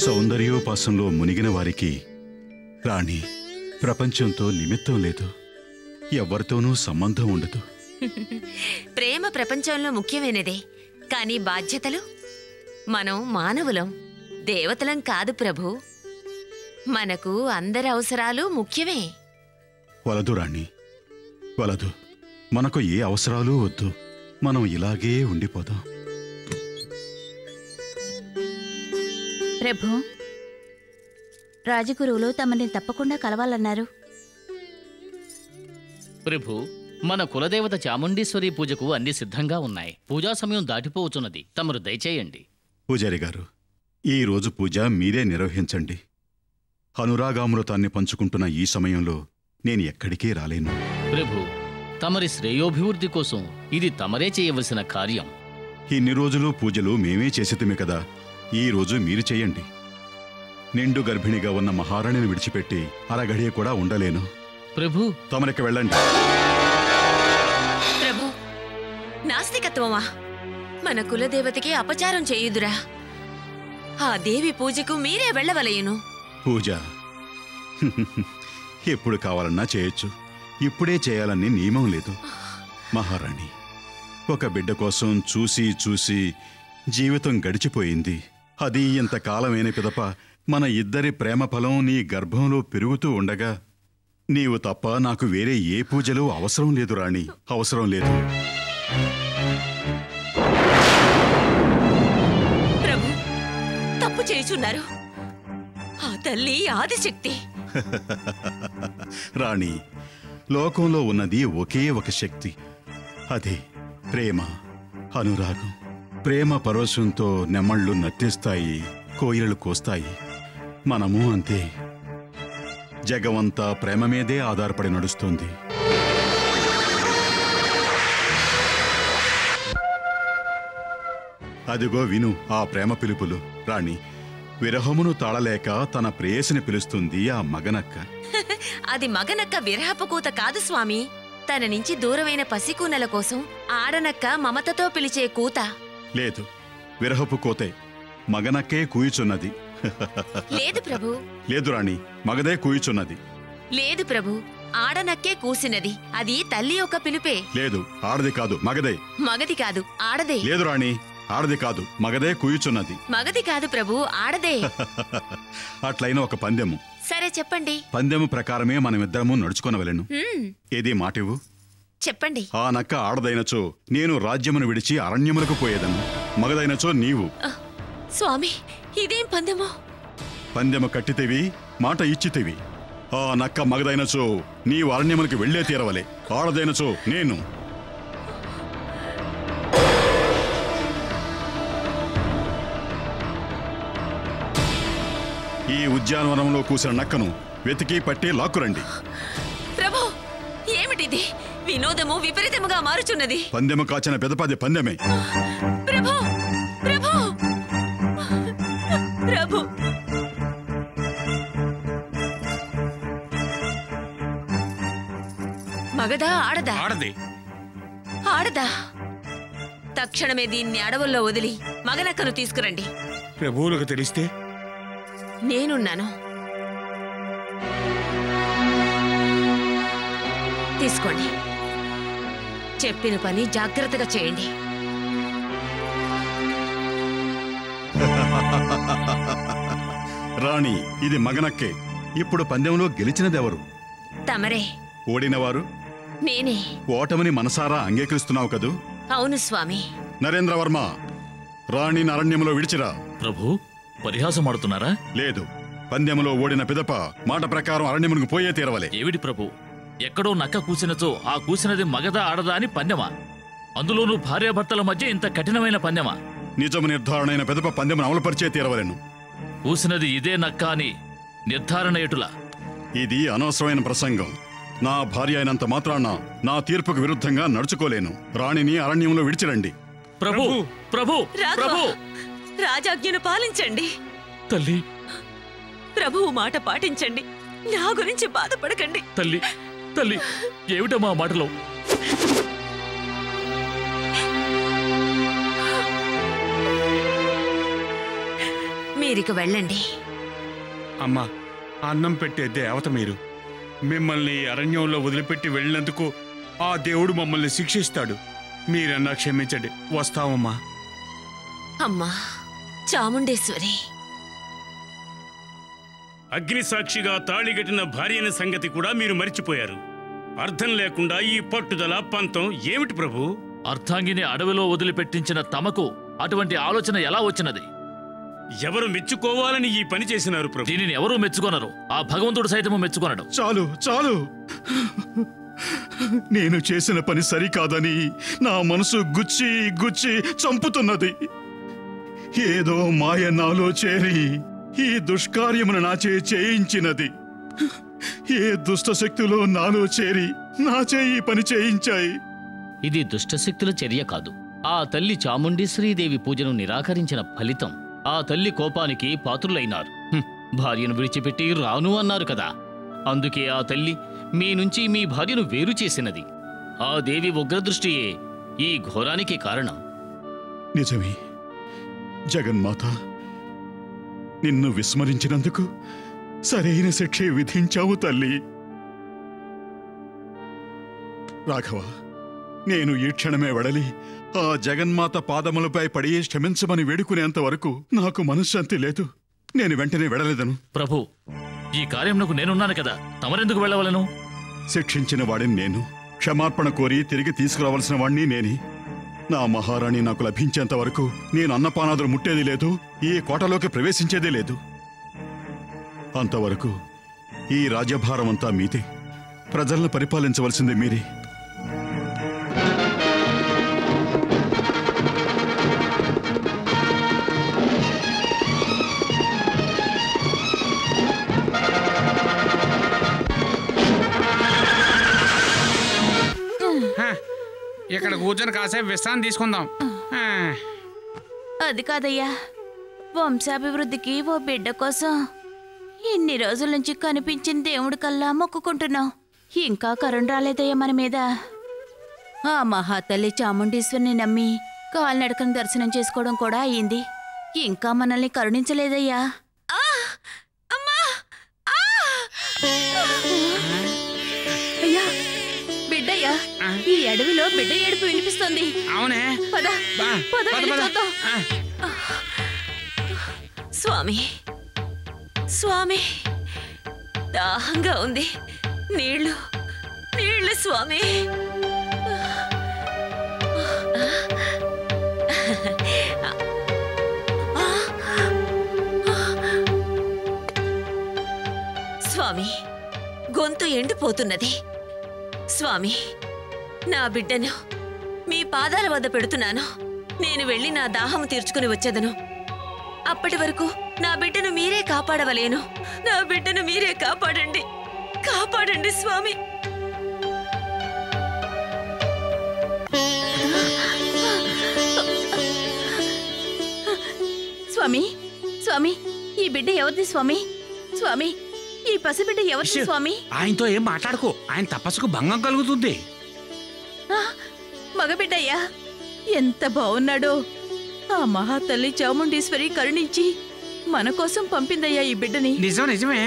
సౌందర్యోపాసనలో మునిగిన వారికి రాణి ప్రపంచంతో నిమిత్తం లేదు, ఎవరితోనూ సంబంధం ఉండదు. ప్రేమ ప్రపంచంలో ముఖ్యమైనదే, కానీ బాధ్యతలు మనం మానవులం, దేవతలం కాదు ప్రభు. మనకు అందరి అవసరాలు ముఖ్యమే. వలదు రాణి, వలదు. మనకు ఏ అవసరాలు వద్దు. మనం ఇలాగే ఉండిపోదాం. ప్రభు, రాజగురువులు తమని తప్పకుండా కలవాలన్నారు. ప్రభు, మన కులదేవత చాముండేశ్వరి పూజకు అన్ని సిద్ధంగా ఉన్నాయి. పూజా సమయం దాటిపోవచ్చున్నది. తమరు దయచేయండి. పూజారి గారు, ఈ రోజు పూజ మీరే నిర్వహించండి. అనురాగామృతాన్ని పంచుకుంటున్న ఈ సమయంలో నేను ఎక్కడికి రాలేను. ప్రభు, తమరి శ్రేయోభివృద్ధి కోసం ఇది తమరే చేయవలసిన కార్యం. ఇన్ని రోజులు పూజలు మేమే చేసేదిమే కదా, ఈ రోజు మీరు చేయండి. నిండు గర్భిణిగా ఉన్న మహారాణిని విడిచిపెట్టి అరగడియ కూడా ఉండలేను. ప్రభు, తమరికి వెళ్ళండి. ప్రభు, నాస్తికత్వమా? మన కులదేవతకి అపచారం చేయుదురా. ఆ దేవి పూజకు మీరే వెళ్ళవలయును. పూజ ఎప్పుడు కావాలన్నా చేయొచ్చు, ఇప్పుడే చేయాలని నియమం లేదు. మహారాణి, ఒక బిడ్డ కోసం చూసి చూసి జీవితం గడిచిపోయింది. అది ఇంతకాలమైన పిదప మన ఇద్దరి ప్రేమ ఫలం నీ గర్భంలో పెరుగుతూ ఉండగా నీవు తప్ప నాకు వేరే ఏ పూజలు అవసరం లేదు రాణి, అవసరం లేదు. ప్రభు, తప్పు చేయుచున్నారు. ఆ తల్లి ఆదిశక్తి. రాణి, లోకంలో ఉన్నది ఒకే ఒక శక్తి, అదే ప్రేమ, అనురాగం. ప్రేమ పరవశంతో నెమళ్ళు నర్తిస్తాయి, కోయిలలు కోస్తాయి. మనము అంతే. జగమంతా ప్రేమ మీదే ఆధారపడి నడుస్తుంది. అదిగో విను ఆ ప్రేమ పిలుపులు. రాణి, విరహమును తాళలేక తన ప్రేయసిని పిలుస్తుంది ఆ మగనక్క. అది మగనక్క విరహపు కూత కాదు స్వామి. తన నుంచి దూరమైన పసికూనల కోసం ఆడనక్క మమతతో పిలిచే కూత. లేదు, విరహపు కోతే. మగనక్కే కూయుచున్నది. లేదు ప్రభు. లేదు రాణి, మగదే కూయుచున్నది. లేదు ప్రభు, ఆడనక్కే కూసినది. అది తల్లి యొక్క పిలుపే. లేదు, ఆడది కాదు, మగదే. మగది కాదు, ఆడదే. లేదు రాణి, ఆడది కాదు, మగదే కూయుచున్నది. మగది కాదు ప్రభు, ఆడదే. అట్లయిన ఒక పందెము. సరే చెప్పండి. పందెము ప్రకారమే మనమిద్దరము నడుచుకొనవలెను. ఏది మాటివు? చెప్పండి. ఆ నక్క ఆడదైనచో నేను రాజ్యమును విడిచి అరణ్యములకు పోయేదను, మగదైనచో నీవు. స్వామి, ఇదేం పందెమో? పందెము కట్టితేవి, మాట ఇచ్చితేవి. ఆ నక్క మగదైనచో నీవు అరణ్యములకు వెళ్లే తీరవలే, ఆడదైనచో నేను. ఈ ఉద్యానవనంలో కూసిన నక్కను వెతికి పట్టి లాక్కురండి. ప్రభు, ఏమిటిది? వినోదము విపరీతముగా మారుచున్నది. పందెము కాచిన పెదపది పందెమే. ప్రభు, ప్రభు, ప్రభు. మగదా ఆడదా? ఆడదే. ఆడదా? తక్షణమే దీన్ని అడవుల్లో వదిలి మగనక్కను తీసుకురండి. ప్రభువులకు తెలిస్తే? నేనున్నాను. తీసుకోండి. చెప్పిన పని జాగ్రత్తగా చేయండి. రాణి, ఇది మగనక్కే. ఇప్పుడు పందెంలో గెలిచినదెవరు? తమరే. ఓడినవారు? నేనే. ఓటమిని మనసారా అంగీకరిస్తున్నావు కదూ? అవును స్వామి. నరేంద్రవర్మ, రాణిని అరణ్యములో విడిచిరా. ప్రభు, పరిహాసమాడుతున్నారా? లేదు, పందెములో ఓడిన పిదప మాట ప్రకారం అరణ్యమునకు పోయే తీరవలే. ఏమిటి ప్రభు, ఎక్కడో నక్క కూసినచో ఆ కూసినది మగదా ఆడదా అని పందెమా? అందులోనూ భార్యాభర్తల మధ్య ఇంత కఠినమైన పందెమా? నిజము నిర్ధారణ అయిన పిదప పందెమును అమలుపరిచే తీరవలెను. కూసినది ఇదే నక్క అని నిర్ధారణ ఎటులా? ఇది అనవసరమైన ప్రసంగం. నా భార్య అయినంత మాత్రాన నా తీర్పుకు విరుద్ధంగా నడుచుకోలేను. రాణిని అరణ్యంలో విడిచిరండి. ప్రభు, ప్రభు, ప్రభు, రాజాజ్ఞను పాలించండి. తల్లి, ప్రభువు మాట పాటించండి. నా గురించి బాధపడకండి. తల్లి, తల్లి, ఏమిటమ్మా మాటలో? మీ మీరిక వెళ్ళండి. అమ్మా, అన్నం పెట్టే దేవత మీరు. మిమ్మల్ని అరణ్యంలో వదిలిపెట్టి వెళ్ళినందుకు ఆ దేవుడు మమ్మల్ని శిక్షిస్తాడు. మీరన్నా క్షమించండి. వస్తామమ్మా. అమ్మా చాముండేశ్వరి, అగ్ని సాక్షిగా తాళిగట్టిన భార్యని సంగతి కూడా మీరు మర్చిపోయారు. అర్థం లేకుండా ఈ పట్టుదల పంతం ఏమిటి ప్రభు? అర్థాంగిని అడవిలో వదిలిపెట్టించిన తమకు అటువంటి ఆలోచన ఎలా వచ్చినది? ఎవరు మెచ్చుకోవాలని ఈ పని చేసినారు ప్రభు? దీనిని ఎవరూ మెచ్చుకొనరు. ఆ భగవంతుడు సైతము మెచ్చుకొనడు. చాలు చాలు. నేను చేసిన పని సరికాదని నా మనసు గుచ్చి గుచ్చి చంపుతున్నది. ఏదో మాయ నాలో చేరి ఈ దుష్కార్యమును నాచే చేయించినది. ఏ దుష్టశక్తులు నాలో చేరి నాచే ఈ పని చేయించాయి. ఇది దుష్టశక్తుల చర్య కాదు. ఆ తల్లి చాముండేశ్వరీదేవి పూజను నిరాకరించిన ఫలితం. ఆ తల్లి కోపానికి పాత్రులైనారు. భార్యను విడిచిపెట్టి రాను అన్నారు కదా. అందుకే ఆ తల్లి మీ నుంచి మీ భార్యను వేరు చేసినది. ఆ దేవి ఉగ్రదృష్టియే ఈ ఘోరానికి కారణం. నిజమే జగన్మాత, నిన్ను విస్మరించినందుకు సరైన శిక్షే విధించావు తల్లి. రాఘవ, నేను ఈ క్షణమే వెడలి ఆ జగన్మాత పాదములపై పడి క్షమించమని వేడుకునేంత వరకు నాకు మనశ్శాంతి లేదు. నేను వెంటనే వెడలేదను. ప్రభు, ఈ కార్యమునకు నేనున్నాను కదా, తమరెందుకు వెళ్ళవలను? శిక్షించిన వాడిని నేను, క్షమార్పణ కోరి తిరిగి తీసుకురావలసిన వాణ్ణి నేనే. నా మహారాణి నాకు లభించేంత వరకు నేను అన్నపానాదులు ముట్టేది లేదు, ఈ కోటలోకి ప్రవేశించేదే లేదు. అంతవరకు ఈ రాజ్యభారం అంతా మీదే. ప్రజలను పరిపాలించవలసింది మీరే. ఇక్కడ కూర్చొని కాసేపు విశ్రాంతి తీసుకుందాం. అది కాదయ్యా, వంశాభివృద్ధికి ఓ బిడ్డ కోసం ఇన్ని రోజుల నుంచి కనిపించిన దేవుడి కల్లా మొక్కుకుంటున్నాం. ఇంకా కరుణ రాలేదయ్యా మన మీద. ఆ మహాతల్లి చాముండేశ్వరిని నమ్మి కాలినడకను దర్శనం చేసుకోవడం కూడా అయ్యింది. ఇంకా మనల్ని కరుణించలేదయ్యా. అయ్యా, బిడ్డయ్యా, ఈ అడవిలో బిడ్డ ఏడుపు వినిపిస్తుంది. అవునే, పద పద వెళ్ళి చూద్దాం. స్వామి స్వామి, దాహంగా ఉంది. నీళ్లు నీళ్లు స్వామి. స్వామి, గొంతు ఎండిపోతున్నది. స్వామి, నా బిడ్డను మీ పాదాల వద్ద పెడుతున్నాను. నేను వెళ్ళి నా దాహము తీర్చుకుని వచ్చేదను. అప్పటి వరకు నా బిడ్డను మీరే కాపాడవలేను. నా బిడ్డను మీరే కాపాడండి, కాపాడండి స్వామి. స్వామి స్వామి, ఈ బిడ్డ ఎవరిది స్వామి? స్వామి, ఈ పసిబిడ్డ ఎవరిది స్వామి? ఆయనతో ఏం మాట్లాడుకో, ఆయన తపస్సుకు భంగం కలుగుతుంది. మగబిడ్డయ్యా, ఎంత బాగున్నాడో. ఆ మహాతల్లి చాముండేశ్వరి కరుణించి మన కోసం పంపిందయ్యా ఈ బిడ్డని. నిజం నిజమే.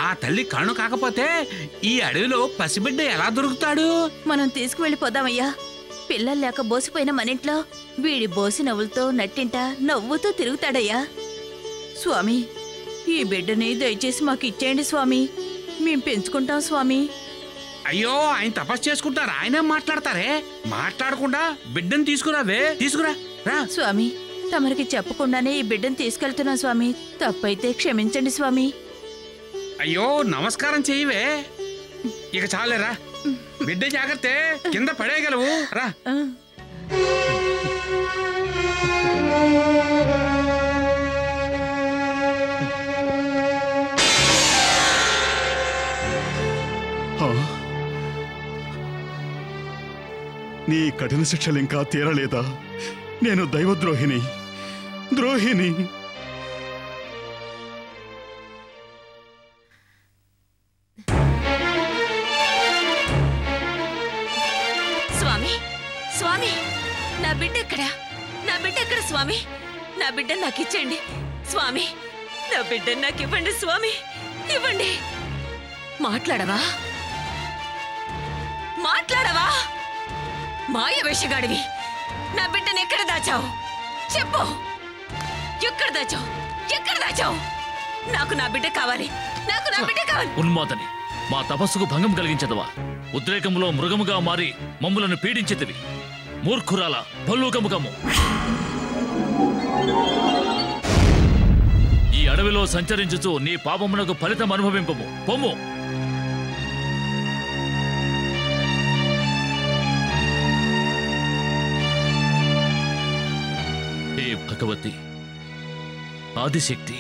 ఆ తల్లి కరుణ కాకపోతే ఈ అడవిలో పసిబిడ్డ ఎలా దొరుకుతాడు? మనం తీసుకువెళ్ళిపోదామయ్యా. పిల్లలు లేక బోసిపోయిన మన ఇంట్లో వీడి బోసి నవ్వులతో నట్టింట నవ్వుతూ తిరుగుతాడయ్యా. స్వామి, ఈ బిడ్డని దయచేసి మాకు ఇచ్చేయండి స్వామి. మేం పెంచుకుంటాం స్వామి. అయ్యో, ఆయన తపస్సు చేసుకుంటారు, ఆయనే మాట్లాడతారే. మాట్లాడకుండా బిడ్డను తీసుకురావే. తీసుకురా రా. స్వామి, తమరికి చెప్పకుండానే ఈ బిడ్డను తీసుకెళ్తున్నాం స్వామి. తప్పైతే క్షమించండి స్వామి. అయ్యో, నమస్కారం చెయ్యవే. ఇక చాలేరా. బిడ్డ జాగ్రత్త, కింద పడేయగలవు. రా. నీ కఠిన శిక్షలు ఇంకా తీరలేదా? నేను దైవద్రోహిని, ద్రోహిని. స్వామి స్వామి, నా బిడ్డ ఎక్కడా? నా బిడ్డ ఎక్కడ స్వామి? నా బిడ్డ నాకు ఇచ్చేయండి స్వామి. నా బిడ్డను నాకు ఇవ్వండి స్వామి, ఇవ్వండి. మాట్లాడవా? మాట్లాడవా? మాయ వేషగాడివి. నా బిడ్డను ఎక్కడ దాచావు? చెప్పు. ఎక్కడ దాచావు? ఎక్కడ దాచావు? నాకు నా బిడ్డ కావాలి, నాకు నా బిడ్డ కావాలి. ఉన్మాదని, మా తపస్సుకు భంగం కలిగించదవా? ఉద్రేకంలో మృగముగా మారి మమ్ములను పీడించితివి. మూర్ఖురాల భల్లూకముఖము. ఈ అడవిలో సంచరించుచు నీ పాపమునకు ఫలితం అనుభవింపము. పొమ్ము. ఏ భగవతి, ఆదిశక్తి,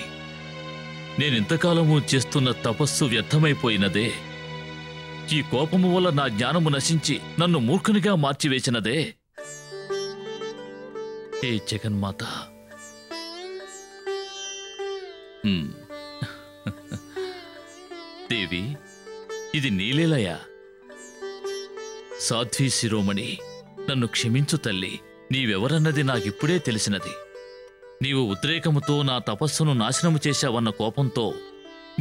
నేనింతకాలము చేస్తున్న తపస్సు వ్యర్థమైపోయినదే. ఈ కోపము వల్ల నా జ్ఞానము నశించి నన్ను మూర్ఖునిగా మార్చివేసినదే. ఏ జగన్మాత, దేవి, ఇది నీలేలయా? సాధ్వీ శిరోమణి, నన్ను క్షమించు తల్లి. నీవెవరన్నది నాకిప్పుడే తెలిసినది. నీవు ఉద్రేకముతో నా తపస్సును నాశనము చేశావన్న కోపంతో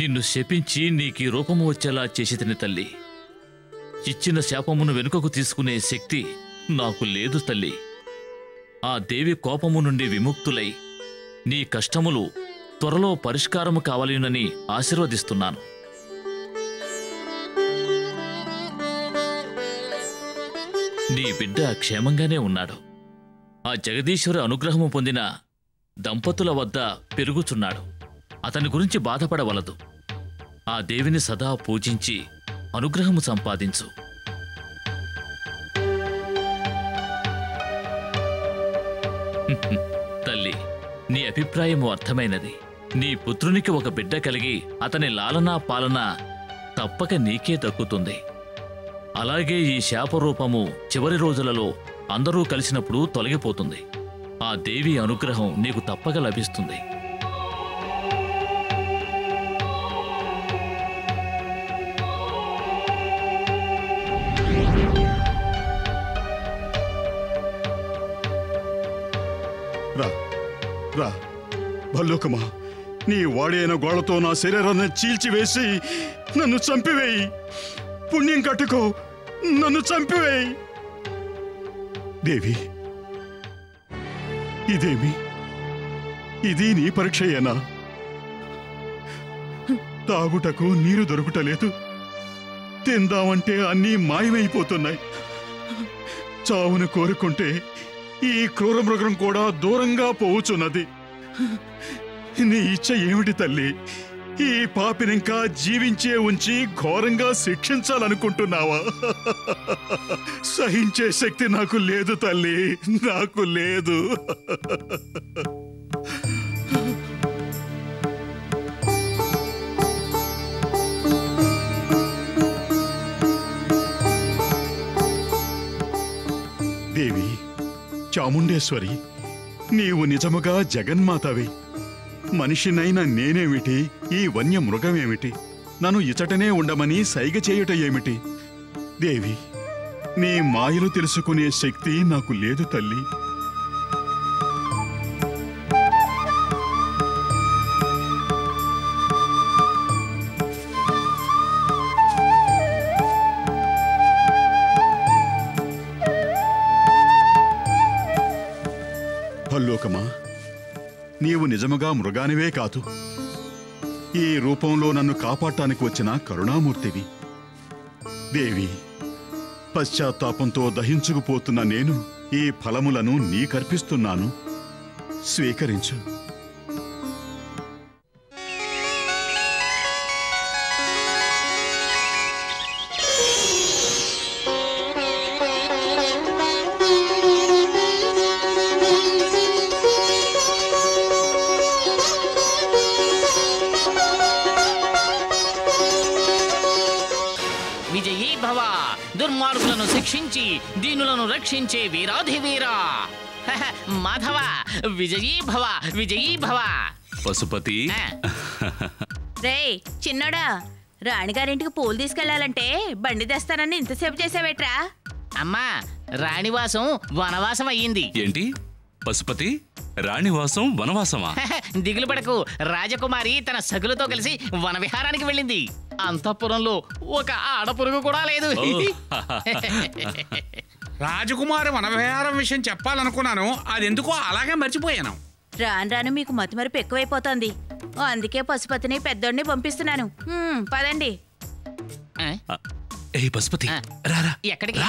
నిన్ను శపించి నీకీ రూపము వచ్చేలా చేసితిని తల్లి. ఇచ్చిన శాపమును వెనుకకు తీసుకునే శక్తి నాకు లేదు తల్లి. ఆ దేవి కోపము నుండి విముక్తులై నీ కష్టములు త్వరలో పరిష్కారము కావాలినని ఆశీర్వదిస్తున్నాను. నీ బిడ్డ క్షేమంగానే ఉన్నాడు. ఆ జగదీశ్వర అనుగ్రహము పొందిన దంపతుల వద్ద పెరుగుచున్నాడు. అతని గురించి బాధపడవలదు. ఆ దేవిని సదా పూజించి అనుగ్రహము సంపాదించు. తల్లి, నీ అభిప్రాయము అర్థమైనది. నీ పుత్రునికి ఒక బిడ్డ కలిగి అతని లాలనా పాలన తప్పక నీకే దక్కుతుంది. అలాగే ఈ శాపరూపము చివరి రోజులలో అందరూ కలిసినప్పుడు తొలగిపోతుంది. ఆ దేవి అనుగ్రహం నీకు తప్పక లభిస్తుంది. రా రా భల్లూకమా, నీ వాడైన గోళ్లతో నా శరీరాన్ని చీల్చివేసి నన్ను చంపివేయి. పుణ్యం కట్టుకో, నన్ను చంపివేయి. దేవి, ఇదేమి? ఇది నీ పరీక్షయేనా? తాగుటకు నీరు దొరుకుటలేదు, తిందామంటే అన్నీ మాయమైపోతున్నాయి. చావును కోరుకుంటే ఈ క్రూర మృగం కూడా దూరంగా పోవుచున్నది. నీ ఇచ్చ ఏమిటి తల్లి? ఈ పాపినింకా జీవించే ఉంచి ఘోరంగా శిక్షించాలనుకుంటున్నావా? సహించే శక్తి నాకు లేదు తల్లి, నాకు లేదు. దేవి చాముండేశ్వరి, నీవు నిజముగా జగన్మాతవే. మనిషినైనా నేనేమిటి, ఈ వన్య మృగమేమిటి? నన్ను ఇచటనే ఉండమని సైగ చేయుట ఏమిటి? దేవి, నీ మాయలు తెలుసుకునే శక్తి నాకు లేదు తల్లి. భల్లూకమా, నీవు నిజముగా మృగానివే కాదు, ఈ రూపంలో నన్ను కాపాడటానికి వచ్చిన కరుణామూర్తివి. దేవి, పశ్చాత్తాపంతో దహించుకుపోతున్న నేను ఈ ఫలములను నీకర్పిస్తున్నాను, స్వీకరించు. విజయీ భవ, దుర్మార్గులను శిక్షించి దీనులను రక్షించే వీరాధివీరా. మాధవ, విజయీ భవ, విజయీ భవ. పశుపతి, రేయ్ చిన్నోడా, రాణిగారింటికి పూలు తీసుకెళ్లాలంటే బండి తెస్తానని ఇంతసేపు చేసావేట్రా? అమ్మా, రాణివాసం వనవాసం అయ్యింది. ఏంటి పశుపతి, రాణివాసం వనవాసమా? దిగులు పడకు. రాజకుమారి తన సగులతో కలిసి వనవిహారానికి వెళ్ళింది. అంతఃపురంలో ఒక ఆడపురుగు కూడా లేదు. రాజకుమారి వనవిహారం విషయం చెప్పాలనుకున్నాను, అది ఎందుకో అలాగే మర్చిపోయాను. రాను రాను మీకు మతిమరుపు ఎక్కువైపోతోంది. అందుకే పశుపతిని పెద్దోడిని పంపిస్తున్నాను. పదండి. ఏ పశుపతి, రారా. ఎక్కడికి?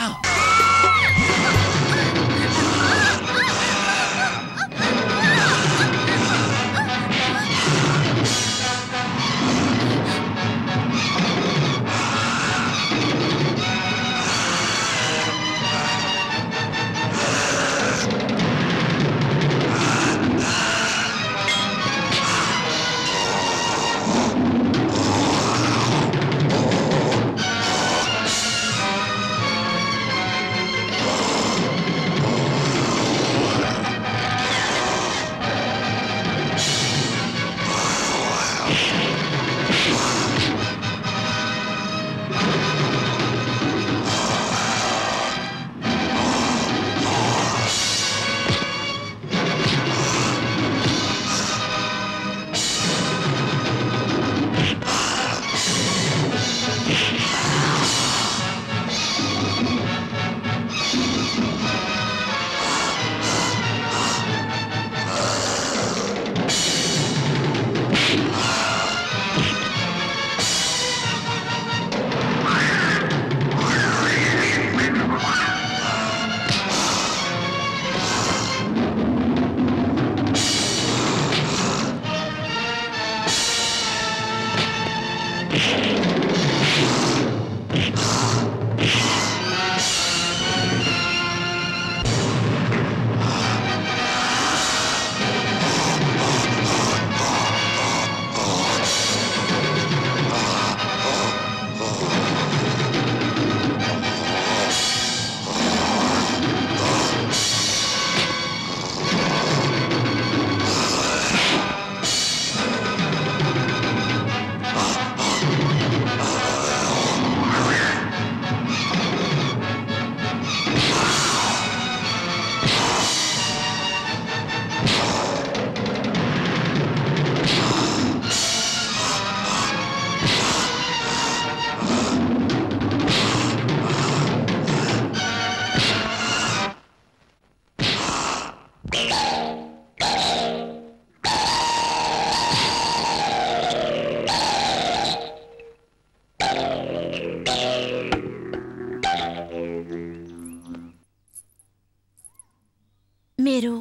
మీరు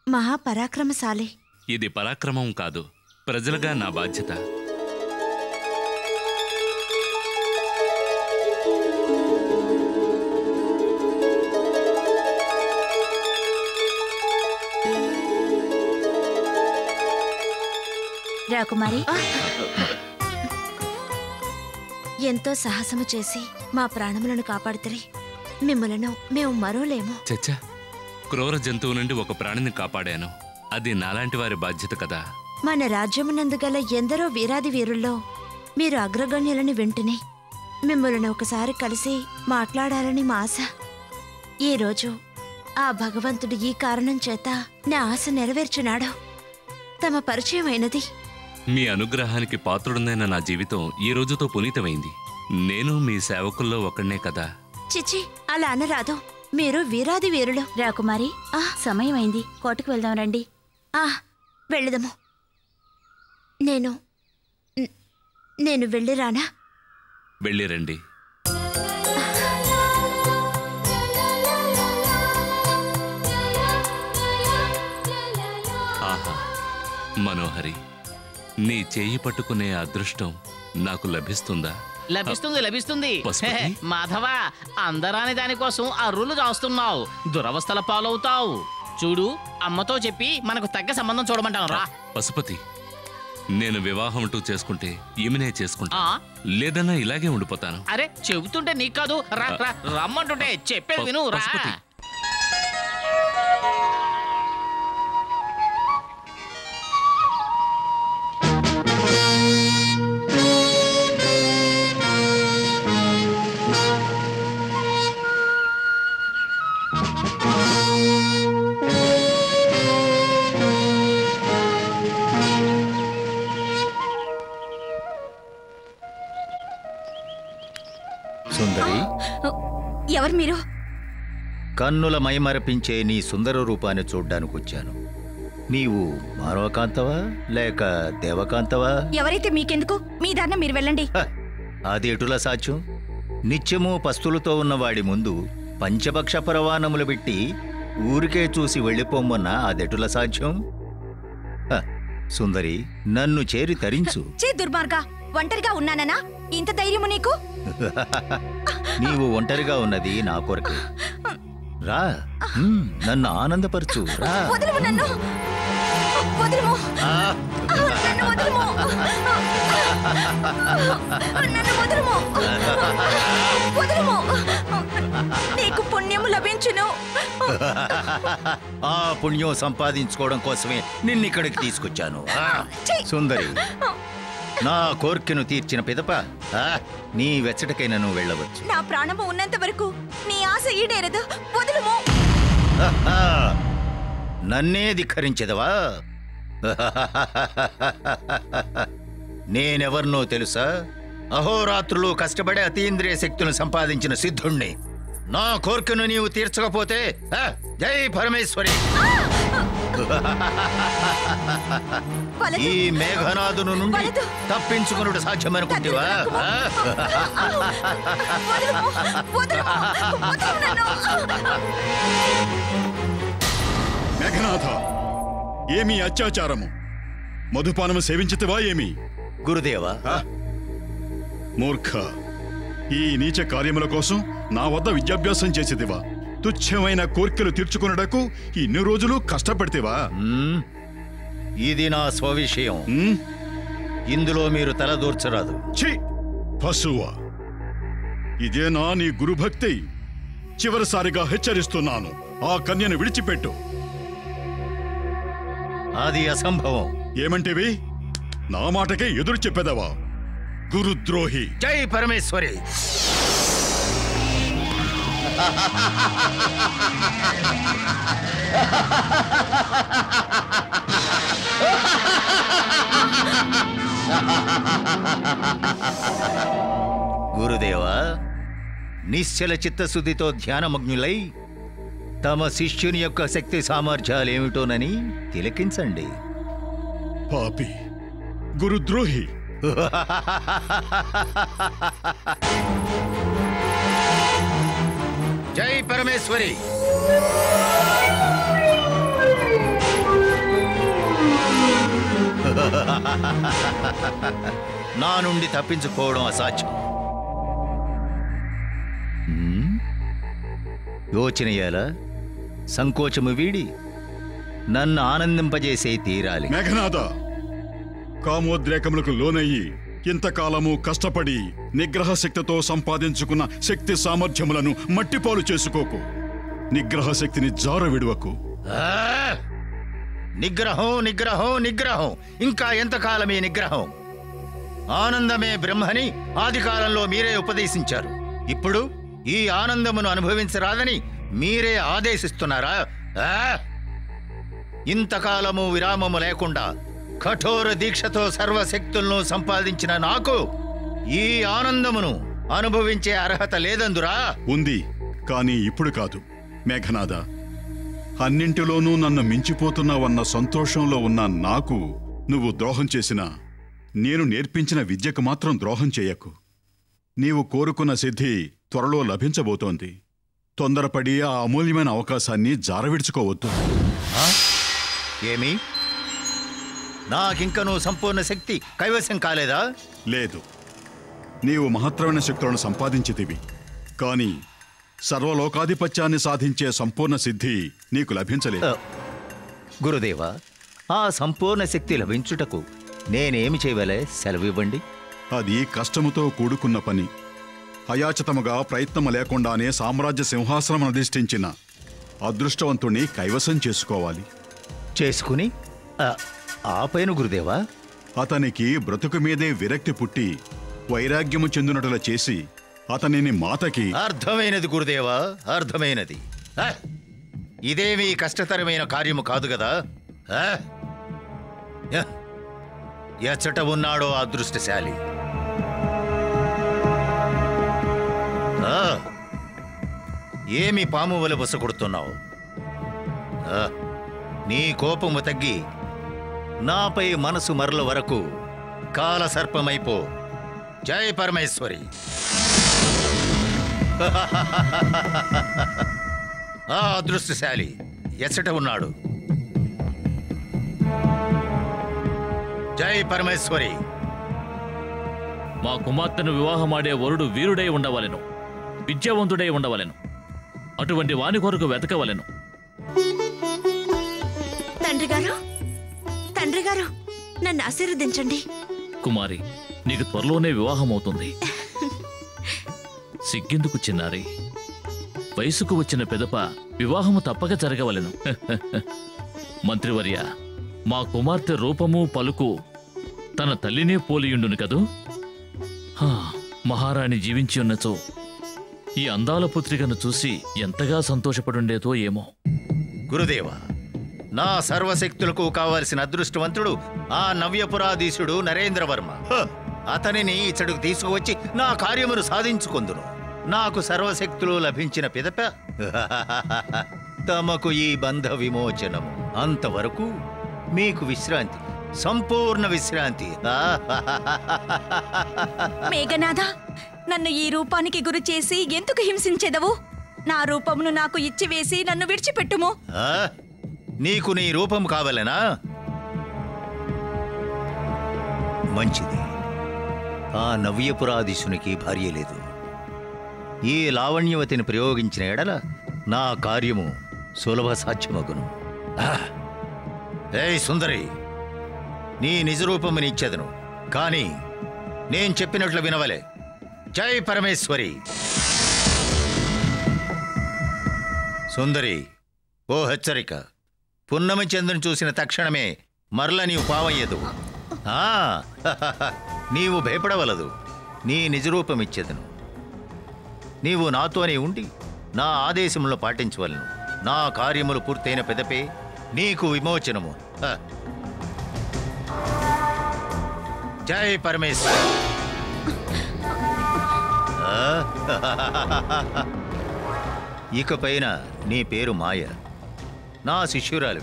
మహాపరాక్రమశాలి. ఇది పరాక్రమం కాదు, ప్రజలుగా నా బాధ్యత. రాకుమారి, ఎంతో సాహసము చేసి మా ప్రాణములను కాపాడుతరి. మిమ్మలను మేము మరోలేము. చచ్చా, క్రూర జంతువు నుండి ఒక ప్రాణిని కాపాడాను. అది నాలాంటి వారి బాధ్యత కదా. మన రాజ్యమునందు గల ఎందరో వీరాది వీరుల్లో మీరు అగ్రగణ్యులని వింటుని మిమ్మల్ని ఒకసారి కలిసి మాట్లాడాలని మా ఆశ. ఈరోజు ఆ భగవంతుడు ఈ కారణం చేత నా ఆశ నెరవేర్చున్నాడు. తమ పరిచయం అయినది. మీ అనుగ్రహానికి పాత్రుడునైన నా జీవితం ఈ రోజుతో పునీతమైంది. నేను మీ సేవకుల్లో ఒకనే కదా. చిచి, అలా అనరాదు. మీరు వీరాది వీరులు. రాకుమారి, సమయం అయింది, కోటకు వెళ్దాం రండి. వెళ్ళదము. నేను వెళ్ళిరానా? వెళ్ళిరండి. ఆహా మనోహరి, నీ చేయి పట్టుకునే అదృష్టం నాకు లభిస్తుందా? లభిస్తుంది. మాధవ, అందరాని దానికోసం అర్రులు రాస్తున్నావు, దురవస్థల పాలవుతావు. చూడు, అమ్మతో చెప్పి మనకు తగ్గ సంబంధం చూడమంటాను రా. పశుపతి, నేను వివాహం అంటూ చేసుకుంటే ఈమెనే చేసుకుంటా, లేదన్నా ఇలాగే ఉండిపోతాను. అరే, చెబుతుంటే నీకు కాదు, రమ్మంటుంటే చెప్పేది విను రా. ఎవరు మీరు? కన్నుల మైమరపించే నీ సుందర రూపాన్ని చూడ్డానికి వచ్చాను. నీవు మానవకాంతవా లేక దేవకాంతవా? ఎవరైతే మీకెందుకు? మీ దారిన మీరు వెళ్ళండి. అది ఎటులా సాధ్యం? నిత్యము పస్తులతో ఉన్నవాడి ముందు పంచపక్ష పరవానములు పెట్టి ఊరికే చూసి వెళ్ళిపోమ్మన్నా అదెటులా సాధ్యం? సుందరి, నన్ను చేరి తరించు. చే దుర్మార్గ, ఒంటరిగా ఉన్నాననా ఇంత ధైర్యము నీకు? నీవు ఒంటరిగా ఉన్నది నా కొరకే. రా, నన్ను ఆనందపరచు. రా. వదులుము నన్ను. వదులుము. నన్ను వదులుము. నన్ను వదులుము. వదులుము. నీకు పుణ్యము లభించును. ఆ పుణ్యం సంపాదించుకోవడం కోసమే నిన్నిక్కడికి తీసుకొచ్చాను. సుందరి, నా కోర్కెను తీర్చిన పిదప నీ వెచ్చటకైనా నువ్వు వెళ్ళవచ్చు. నా ప్రాణము ఉన్నంత వరకు నీ ఆశ ఈడేరదు. వదులుము. నన్నే ధిక్కరించెదవా? నేనెవర్నో తెలుసా? అహోరాత్రులు కష్టపడి అతీంద్రియ శక్తులను సంపాదించిన సిద్ధుణ్ణి. నా కోర్కెను నీవు తీర్చకపోతే జై పరమేశ్వరి. ఈ మేఘనాథును నుండి తప్పించుకునుడు సాధ్యమనుకుంటేవా? మేఘనాథ, ఏమి అత్యాచారము? మధుపానము సేవించితివా ఏమి? గురుదేవా, మూర్ఖ, ఈ నీచ కార్యముల కోసం నా వద్ద విద్యాభ్యాసం చేసేదివా? తుచ్చమైన కోర్కెలు తీర్చుకున్నటకు ఇన్ని రోజులు కష్టపడితేవా? ఇది నా స్వవిషయం. ఇందులో మీరు తలదూర్చరాదు. ఛీ, పశువా! ఇదేనా నీ గురుభక్తి? చివరిసారిగా హెచ్చరిస్తున్నాను, ఆ కన్యను విడిచిపెట్టు. అది అసంభవం. ఏమంటివి? నా మాటకే ఎదురు చెప్పేదవా? గురుద్రోహి! జై పరమేశ్వరి! గురుదేవా, నిశ్చల చిత్తశుద్ధితో ధ్యానమగ్నులై తమ శిష్యుని యొక్క శక్తి సామర్థ్యాలేమిటోనని తిలకించండి. పాపి, గురుద్రోహి! జై పరమేశ్వరి! నా నుండి తప్పించుకోవడం అసాధ్యం. యోచనయ్యాలా? సంకోచము వీడి నన్ను ఆనందింపజేసే తీరాలి. మేఘనాథ, కామోద్రేకములకు లోనయ్యి ఇంతకాలము కష్టపడి నిగ్రహ శక్తితో సంపాదించుకున్న శక్తి సామర్థ్యములను మట్టిపాలు చేసుకోకు. నిగ్రహ శక్తిని జార విడువకు. నిగ్రహం, నిగ్రహం, నిగ్రహం! ఇంకా ఎంతకాలమే నిగ్రహం? ఆనందమే బ్రహ్మని ఆది కాలంలో మీరే ఉపదేశించారు. ఇప్పుడు ఈ ఆనందమును అనుభవించరాదని మీరే ఆదేశిస్తున్నారా? ఇంతకాలము విరామము లేకుండా కఠోర దీక్షతో సర్వశక్తులను సంపాదించిన నాకు ఈ ఆనందమును అనుభవించే అర్హత లేదందురా? ఉంది, కానీ ఇప్పుడు కాదు. మేఘనాథ, అన్నింటిలోనూ నన్ను మించిపోతున్నావన్న సంతోషంలో ఉన్న నాకు నువ్వు ద్రోహం చేసినా నేను నేర్పించిన విద్యకు మాత్రం ద్రోహం చేయకు. నీవు కోరుకున్న సిద్ధి త్వరలో లభించబోతోంది. తొందరపడి ఆ అమూల్యమైన అవకాశాన్ని జారవిడుచుకోవద్దు. ఏమి? నాకింకనూ సంపూర్ణ శక్తి కైవసం కాలేదా? లేదు, నీవు మహత్తరమైన శక్తులను సంపాదించితివి. కానీ సర్వలోకాధిపత్యాన్ని సాధించే సంపూర్ణ సిద్ధి నీకు లభించలేదు. గురుదేవా, ఆ సంపూర్ణ శక్తి లభించుటకు నేనేమి చేయవలే? సెలవివ్వండి. అది కష్టముతో కూడుకున్న పని. అయాచితముగా ప్రయత్నము లేకుండానే సామ్రాజ్య సింహాసనం అధిష్ఠించిన అదృష్టవంతుణ్ణి కైవసం చేసుకోవాలి. చేసుకుని ఆ పైన గురుదేవా? అతనికి బ్రతుకు మీదే విరక్తి పుట్టి వైరాగ్యము చెందినట్ల చేసి అతనిని మాతకి... అర్థమైనది గురుదేవా, అర్థమైనది. ఇదేమీ కష్టతరమైన కార్యము కాదు కదా. ఎచ్చట ఉన్నాడో అదృష్టశాలి. ఏమి పాము వలె బుసకొడుతున్నావు? నీ కోపము తగ్గి నాపై మనసు మరల వరకు కాలసర్పమైపో. జై పరమేశ్వరి. ఆ అదృష్టశాలి ఎచ్చట ఉన్నాడు? జై పరమేశ్వరి. మా కుమార్తెను వివాహమాడే వరుడు వీరుడై ఉండవలెను, విద్యావంతుడై ఉండవలెను. అటువంటి వాని కొరకు వెతకవలెను. తండ్రి గారు, నన్ను ఆశీర్వదించండి. కుమారి, నీకు త్వరలోనే వివాహం అవుతుంది. సిగ్గెందుకు చిన్నారి? వయసుకు వచ్చిన పెదప వివాహము తప్పక జరగవలెను. మంత్రివర్య, మా కుమార్తె రూపము పలుకు తన తల్లినే పోలియుండును కదూ. మహారాణి జీవించి ఉన్నచో ఈ అందాల పుత్రికను చూసి ఎంతగా సంతోషపడుండేదో ఏమో. గురుదేవ, నా సర్వశక్తులకు కావలసిన అదృష్టవంతుడు ఆ నవ్యపురాధీశుడు నరేంద్రవర్మ. అతనిని ఇచ్చడుకు తీసుకువచ్చి నా కార్యమును సాధించుకొందును. నాకు సర్వశక్తులు లభించిన పిదప తమకు ఈ బంధ విమోచనము. అంతవరకు మీకు విశ్రాంతి, సంపూర్ణ విశ్రాంతి. మేఘనాథ, నన్ను ఈ రూపానికి గురి చేసి ఎందుకు హింసించెదవు? నా రూపమును నాకు ఇచ్చివేసి నన్ను విడిచిపెట్టుము. నీకు నీ రూపం కావాలనా? మంచిది. ఆ నవ్యపురాధీశునికి భార్య లేదు. ఈ లావణ్యవతిని ప్రయోగించిన ఎడల నా కార్యము సులభ సాధ్యమగును. ఏయ్ సుందరి, నీ నిజరూపముని ఇచ్చేదను, కానీ నేను చెప్పినట్లు వినవలే. జై పరమేశ్వరి. సుందరి, ఓ హెచ్చరిక. పున్నమి చంద్రుని చూసిన తక్షణమే మరల నీవు పావయ్యదు. నీవు భయపడవలదు. నీ నిజరూపమిచ్చేదను. నీవు నాతోనే ఉండి నా ఆదేశములను పాటించవలను. నా కార్యములు పూర్తయిన పెదపే నీకు విమోచనము. జై పరమేశ్వర. ఇకపైన నీ పేరు మాయ. నా శిష్యురాలు.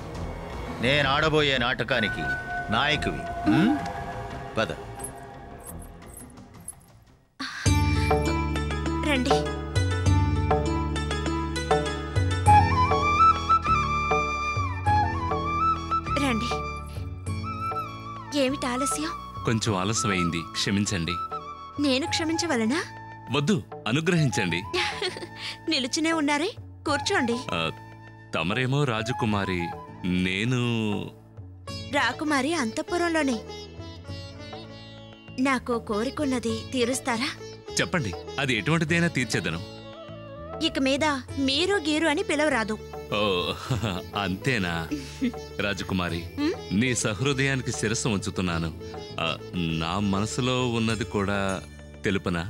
నేను ఆడబోయే నాటకానికి నాయకువి. పద. రండి. రండి. ఏమిటి ఆలస్యం? కొంచెం ఆలస్యమైంది, క్షమించండి. నేను క్షమించవలనా? వద్దు, అనుగ్రహించండి. నిలుచునే ఉన్నారే, కూర్చోండి. తమరేమో రాజకుమారి, నేను రాకుమారి అంతఃపురంలోనే. నాకు కోరికున్నది తీరుస్తారా? చెప్పండి, అది ఎటువంటిదైనా తీర్చేదను. ఇక మీద మీరు గీరు అని పిలవరాదు. ఓ, అంతేనా? రాజకుమారి, నీ సహృదయానికి శిరస్సు ఉంచుతున్నాను. నా మనసులో ఉన్నది కూడా తెలుపనా?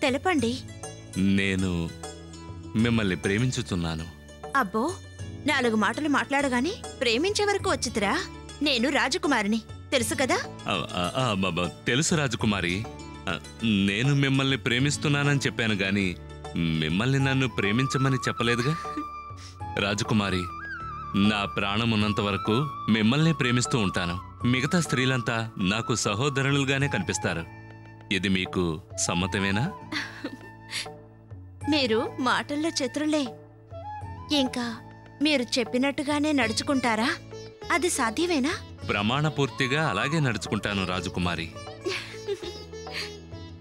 తెలపండి. నేను మిమ్మల్ని ప్రేమించుతున్నాను. అబ్బో, 4 మాటలు మాట్లాడగాని ప్రేమించే వరకు వచ్చితిరా? నేను రాజకుమారిని, తెలుసు కదా? తెలుసు రాజకుమారి. నేను మిమ్మల్ని ప్రేమిస్తున్నానని చెప్పాను గాని మిమ్మల్ని నన్ను ప్రేమించమని చెప్పలేదుగా. రాజకుమారి, నా ప్రాణం ఉన్నంత వరకు మిమ్మల్ని ప్రేమిస్తూ ఉంటాను. మిగతా స్త్రీలంతా నాకు సహోదరులుగానే కనిపిస్తారు. ఇది మీకు సమ్మతమేనా? మీరు మాటల్లో చతురులే. ఇంకా మీరు చెప్పినట్టుగానే నడుచుకుంటారా? అది సాధ్యమేనా? ప్రమాణపూర్తిగా అలాగే నడుచుకుంటాను రాజకుమారి.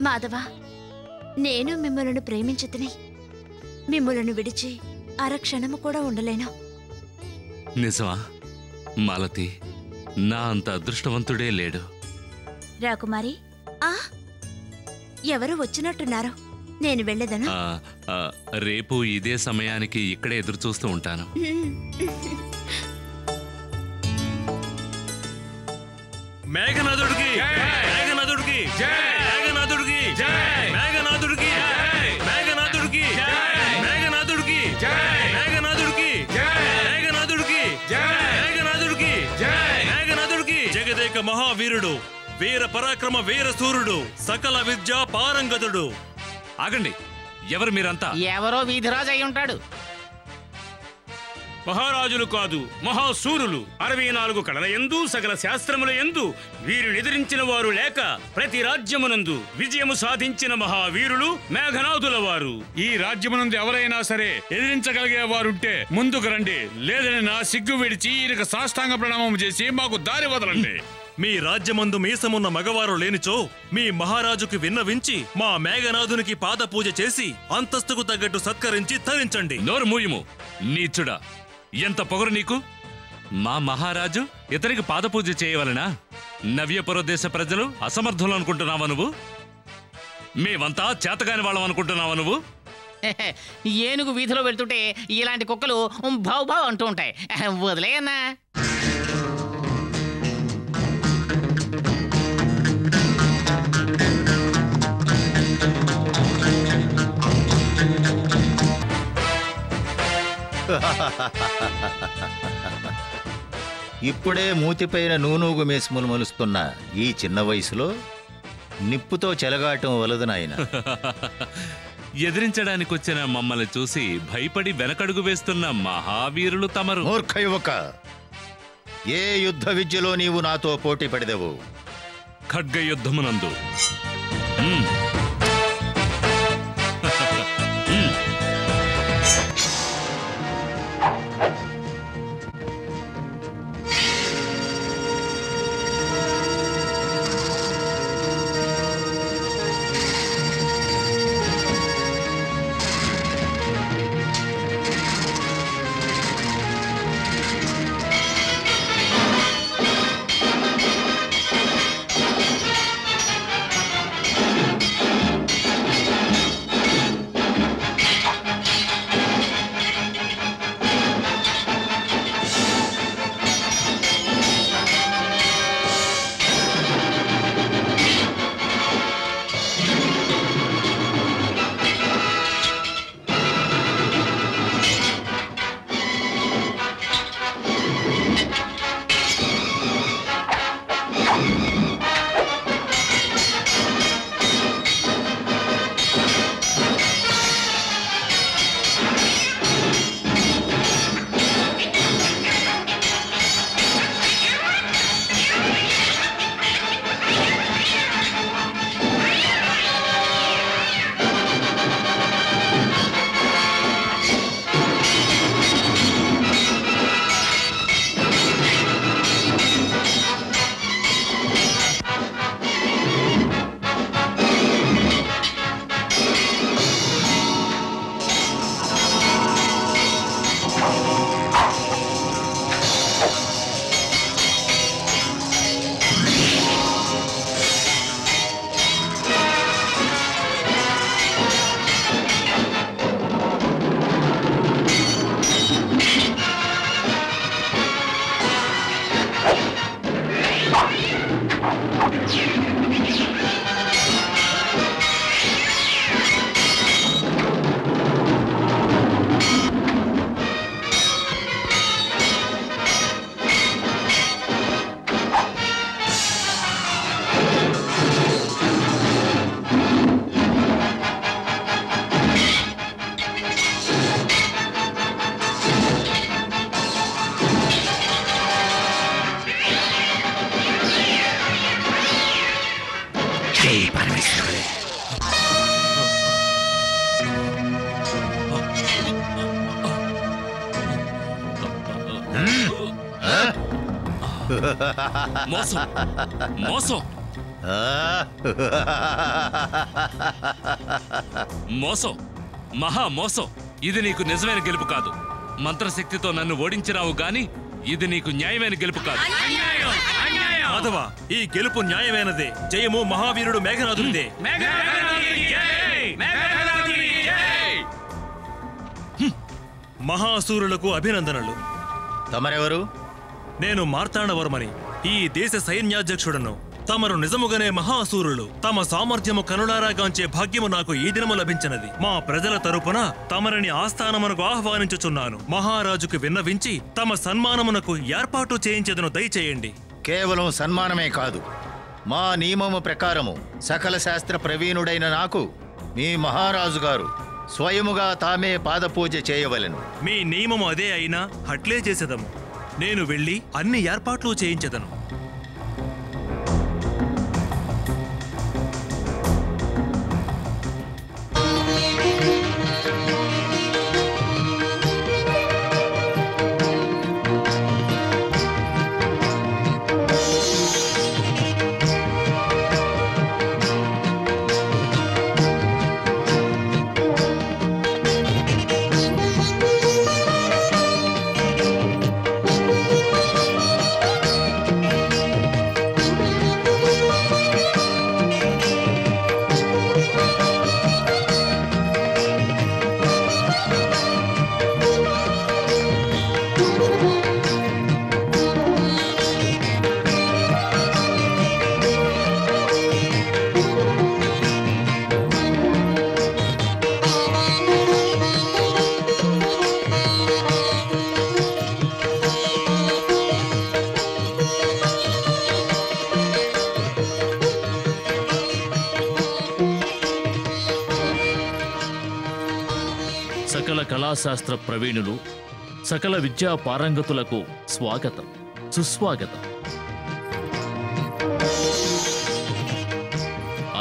మాధవ, నేను మిమ్మల్ని ప్రేమించుతుని మిమ్మల్ని విడిచి అరక్షణము కూడా ఉండలేను. నిజమా? మాలతి, నా అంత అదృష్టవంతుడే లేడు. రాకుమారి, ఎవరు వచ్చినట్టున్నారు? నేను వెళ్ళేదను. రేపు ఇదే సమయానికి ఇక్కడే ఎదురు చూస్తూ ఉంటాను. మేఘనాథుడికి మేఘనాథుడికి మేఘనాథుడికి మేఘనాథుడికి మేఘనాథుడికి మేఘనాథుడికి మేఘనాథుడికి మేఘనాథుడికి మేఘనాథుడికి మేఘనాథుడికి జగదేక మహావీరుడు, వీర పరాక్రమ వీర సూర్యుడు, సకల విద్యా పారంగతుడు. ఆగండి, ఎవరు మీరంతా? ఎవరో వీధిరాజు అయి ఉంటాడు. మహారాజులు కాదు, మహాసూరులు. 64 కళల యందు సకల శాస్త్రముల యందు వీరు ఎదిరించిన వారు లేక ప్రతి రాజ్యమునందు విజయము సాధించిన మహావీరులు మేఘనాథుల వారు. ఈ రాజ్యమునందు ఎవరైనా సరే ఎదిరించగలిగే వారుంటే ముందుకు రండి, లేదని నా సిగ్గు విడిచి ఈయనకు సాష్టాంగ ప్రణామం చేసి మాకు దారి వదలండి. మీ రాజ్యమందు మీసమున్న మగవారు లేనిచో మీ మహారాజుకు విన్నవించి మా మేఘనాథునికి పాద పూజ చేసి అంతస్తుకు తగ్గట్టు సత్కరించి తరించండి. నోరు మూయము నీచుడా, ఎంత పొగరు నీకు! మా మహారాజు ఇతనికి పాదపూజ చేయవలనా? నవ్యపుర దేశ ప్రజలు అసమర్థులు అనుకుంటున్నావా నువ్వు? మేమంతా చేతగాని వాళ్ళం అనుకుంటున్నావా నువ్వు? ఏనుగు వీధిలో వెళ్తుంటే ఇలాంటి కుక్కలు భావ్ భావ్ అంటూ ఉంటాయి. వదిలేయన్నా. ఇప్పుడే మూతిపైన నూనూగు మేసుములు మలుస్తున్న ఈ చిన్న వయసులో నిప్పుతో చెలగాటం వలదు నాయన. ఎదిరించడానికి వచ్చిన మమ్మల్ని చూసి భయపడి వెనకడుగు వేస్తున్న మహావీరులు తమరు. మూర్ఖ యువక, ఏ యుద్ధ విద్యలో నీవు నాతో పోటీ పడదవు? ఖడ్గ యుద్ధమునందు. మోసం మోసం మోసం, మహా మోసం. ఇది నీకు నిజమైన గెలుపు కాదు. మంత్రశక్తితో నన్ను ఓడించినావు గాని ఇది నీకు న్యాయమైన గెలుపు కాదు. మాధవ, ఈ గెలుపు న్యాయమైనదే. జయము మహావీరుడు మేఘనాథునిదే. మహాసూరులకు అభినందనలు. తమరెవరు? నేను మార్తాండవర్మని, ఈ దేశ సైన్యాధ్యక్షుడను. తమరు నిజముగానే మహాసూరులు. తమ సామర్థ్యము కనులారా గాంచే భాగ్యము నాకు ఈ దినము లభించినది. మా ప్రజల తరపున తమరిని ఆస్థానమునకు ఆహ్వానించుచున్నాను. మహారాజుకు విన్నవించి తమ సన్మానమునకు ఏర్పాటు చేయించేదను, దయచేయండి. కేవలం సన్మానమే కాదు, మా నియమము ప్రకారము సకల శాస్త్ర ప్రవీణుడైన నాకు మీ మహారాజు గారు స్వయముగా తామే పాదపూజ చేయవలెను. మీ నియమము అదే అయినా అట్లే చేసేదము. నేను వెళ్ళి అన్ని ఏర్పాట్లు చేయించెదను. సకల కళాశాస్త్ర ప్రవీణులు, సకల విద్యా పారంగతులకు స్వాగతం, సుస్వాగతం.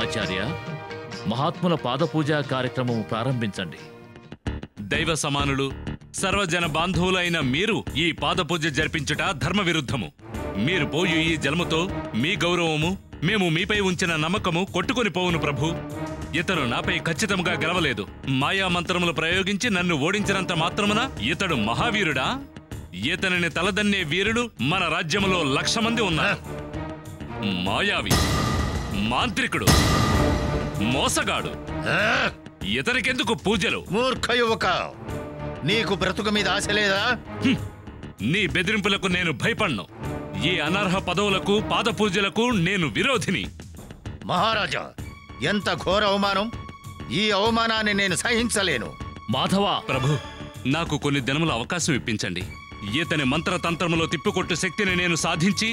ఆచార్య, మహాత్ముల పాదపూజా కార్యక్రమం ప్రారంభించండి. దైవ సమానులు, సర్వజన బాంధవులైన మీరు ఈ పాదపూజ జరిపించుట ధర్మ విరుద్ధము. మీరు పోయు ఈ జలముతో మీ గౌరవము, మేము మీపై ఉంచిన నమ్మకము కొట్టుకొని పోవును ప్రభు. ఇతను నాపై ఖచ్చితంగా గెలవలేదు. మాయా మంత్రములు ప్రయోగించి నన్ను ఓడించినంత మాత్రమున ఇతడు మహావీరుడా? ఇతనిని తలదన్నే వీరుడు మన రాజ్యములో 1,00,000 మంది ఉన్నారు. మాయావి, మాంత్రికుడు, మోసగాడు, ఇతనికెందుకు పూజలు? మూర్ఖ యువక, నీకు బ్రతుకు మీద ఆశ లేదా? నీ బెదిరింపులకు నేను భయపడ్ను. ఈ అనర్హ పదవులకు, పాదపూజలకు నేను విరోధిని. మహారాజా, ఎంత ఘోర అవమానం! ఈ అవమానాన్ని నేను సహించలేను. మాధవ ప్రభు, నాకు కొన్ని దినముల అవకాశం ఇప్పించండి. ఇతని మంత్రతంత్రములో తిప్పికొట్టు శక్తిని నేను సాధించి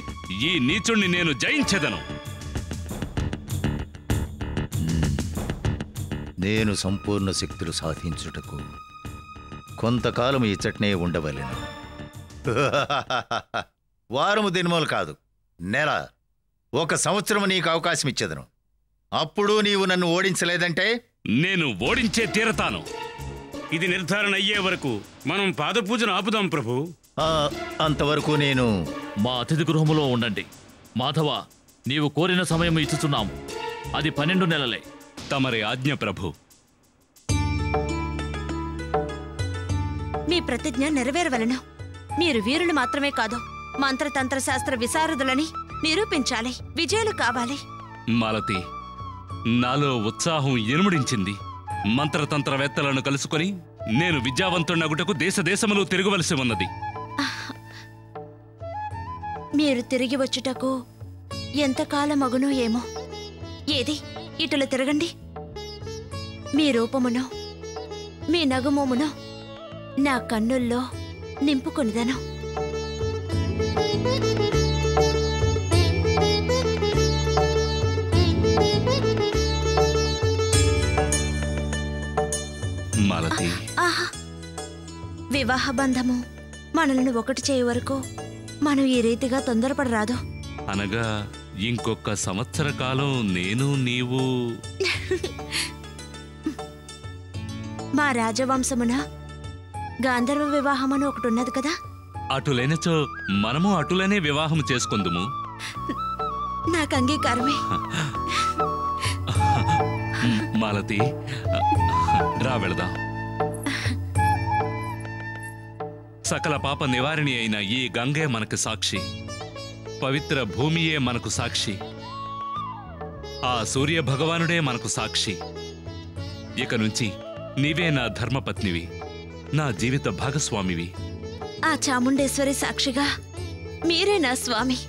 ఈ నీచుణ్ణి నేను జయించెదను. నేను సంపూర్ణ శక్తులు సాధించుటకు కొంతకాలం ఇచ్చటనే ఉండవలెను. వారము దినములు కాదు, నెల, 1 సంవత్సరం నీకు అవకాశం ఇచ్చేదను. అప్పుడు నీవు నన్ను ఓడించలేదంటే నేను ఓడించే తీరతాను. ఇది నిర్ధారణ అయ్యే వరకు మనం పాదపూజను ఆపుదాం ప్రభు. అంతవరకు నేను మా అతిథి గృహములో ఉండండి. మాధవ, నీవు కోరిన సమయం ఇచ్చుచున్నాము. అది 12 నెలలే. తమరి ఆజ్ఞ ప్రభు. మీ ప్రతిజ్ఞ నెరవేరవలను. మీరు వీరులు మాత్రమే కాదు, మంత్రతంత్ర శాస్త్ర విశారదులని నిరూపించాలి. విజయాలు కావాలి. మాలతి, నాలో ఉత్సాహం ఇనుముడించింది. మంత్రతంత్రవేత్తలను కలుసుకొని నేను విద్యావంతుడగుటకు దేశదేశములు తిరగవలసి ఉన్నది. మీరు తిరిగి వచ్చుటకు ఎంతకాలం అగునో ఏమో. ఏది, ఇటుల తిరగండి. మీ రూపమును, మీ నగుమోమును నా కన్నుల్లో నింపుకొనిదను. మాలతి, ఆహా, వివాహ బంధము మనల్ని ఒకటి చేయ వరకు మనం ఈ రీతిగా తొందరపడరాదు. అనగా ఇంకొక సంవత్సర కాలం నేను నీవు మా రాజవంశమున గాంధర్వ వివాహమని ఒకటి ఉన్నది కదా. అటులైనచో మనము అటులనే వివాహం చేసుకుందుము. నాకు అంగీకారమే. మాలతి, రా వెళదాం. సకల పాప నివారిణి అయిన ఈ గంగే మనకు సాక్షి, పవిత్ర భూమియే మనకు సాక్షి, ఆ సూర్య భగవానుడే మనకు సాక్షి. ఇక నుంచి నీవే నా ధర్మపత్నివి, నా జీవిత భాగస్వామివి. ఆ చాముండేశ్వరి సాక్షిగా మీరే నా స్వామి.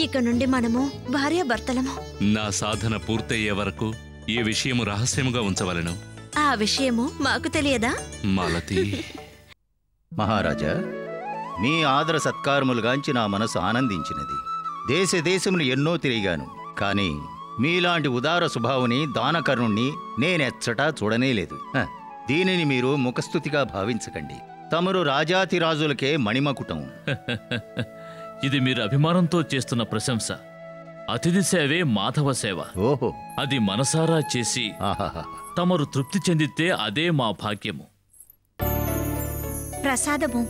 ఇక నుండి మనము భార్యాభర్తలము. నా సాధన పూర్తయ్యే వరకు ఈ విషయము రహస్యముగా ఉంచవలెను. ఆ విషయము మాకు తెలియదా? మాలతి. మహారాజా, మీ ఆదర సత్కారములుగాంచి నా మనసు ఆనందించినది. దేశములు ఎన్నో తిరిగాను, కానీ మీలాంటి ఉదార స్వభావుని, దానకర్ణుణ్ణి నేనెచ్చటా చూడనేలేదు. దీనిని మీరు ముఖస్తుతిగా భావించకండి. తమరు రాజాతిరాజులకే మణిమకుటం. ఇది మీరు అభిమానంతో చేస్తున్న ప్రశంస. అతిథి సేవే మాధవ సేవ. ఓహో, అది మనసారా చేసి తమరు తృప్తి చెందితే అదే మా భాగ్యము. ప్రసాదము.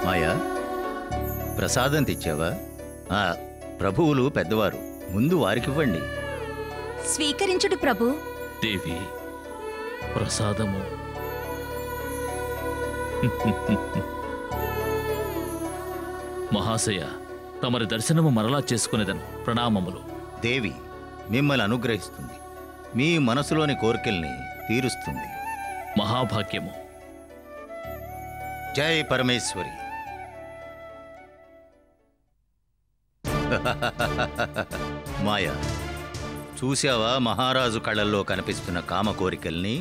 మాయా, ప్రసాదం తెచ్చావా? ప్రభువులు పెద్దవారు, ముందు వారికివ్వండి. స్వీకరించుడు ప్రభు. దేవి, ప్రసాదము. మహాశయ, తమరి దర్శనము మరలా చేసుకునేదను. ప్రణామములు. దేవి మిమ్మల్ని అనుగ్రహిస్తుంది, మీ మనసులోని కోరికల్ని తీరుస్తుంది. మహాభాగ్యము. జై పరమేశ్వరి. మాయా, చూశావా మహారాజు కళ్ళల్లో కనిపిస్తున్న కామ కోరికల్ని?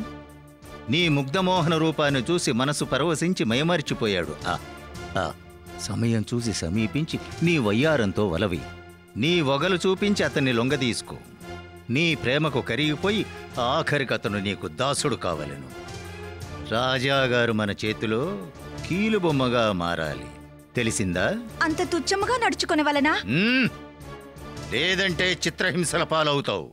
నీ ముగ్ధమోహన రూపాన్ని చూసి మనసు పరవశించి మయమర్చిపోయాడు. సమయం చూసి సమీపించి నీ వయ్యారంతో వలవి, నీ వగలు చూపించి అతన్ని లొంగదీసుకో. నీ ప్రేమకు కరిగిపోయి ఆఖరికి అతను నీకు దాసుడు కావలెను. రాజాగారు మన చేతిలో కీలుబొమ్మగా మారాలి, తెలిసిందా? అంత తుచ్చముగా నడుచుకునే వలనా? లేదంటే చిత్రహింసల పాలవుతావు.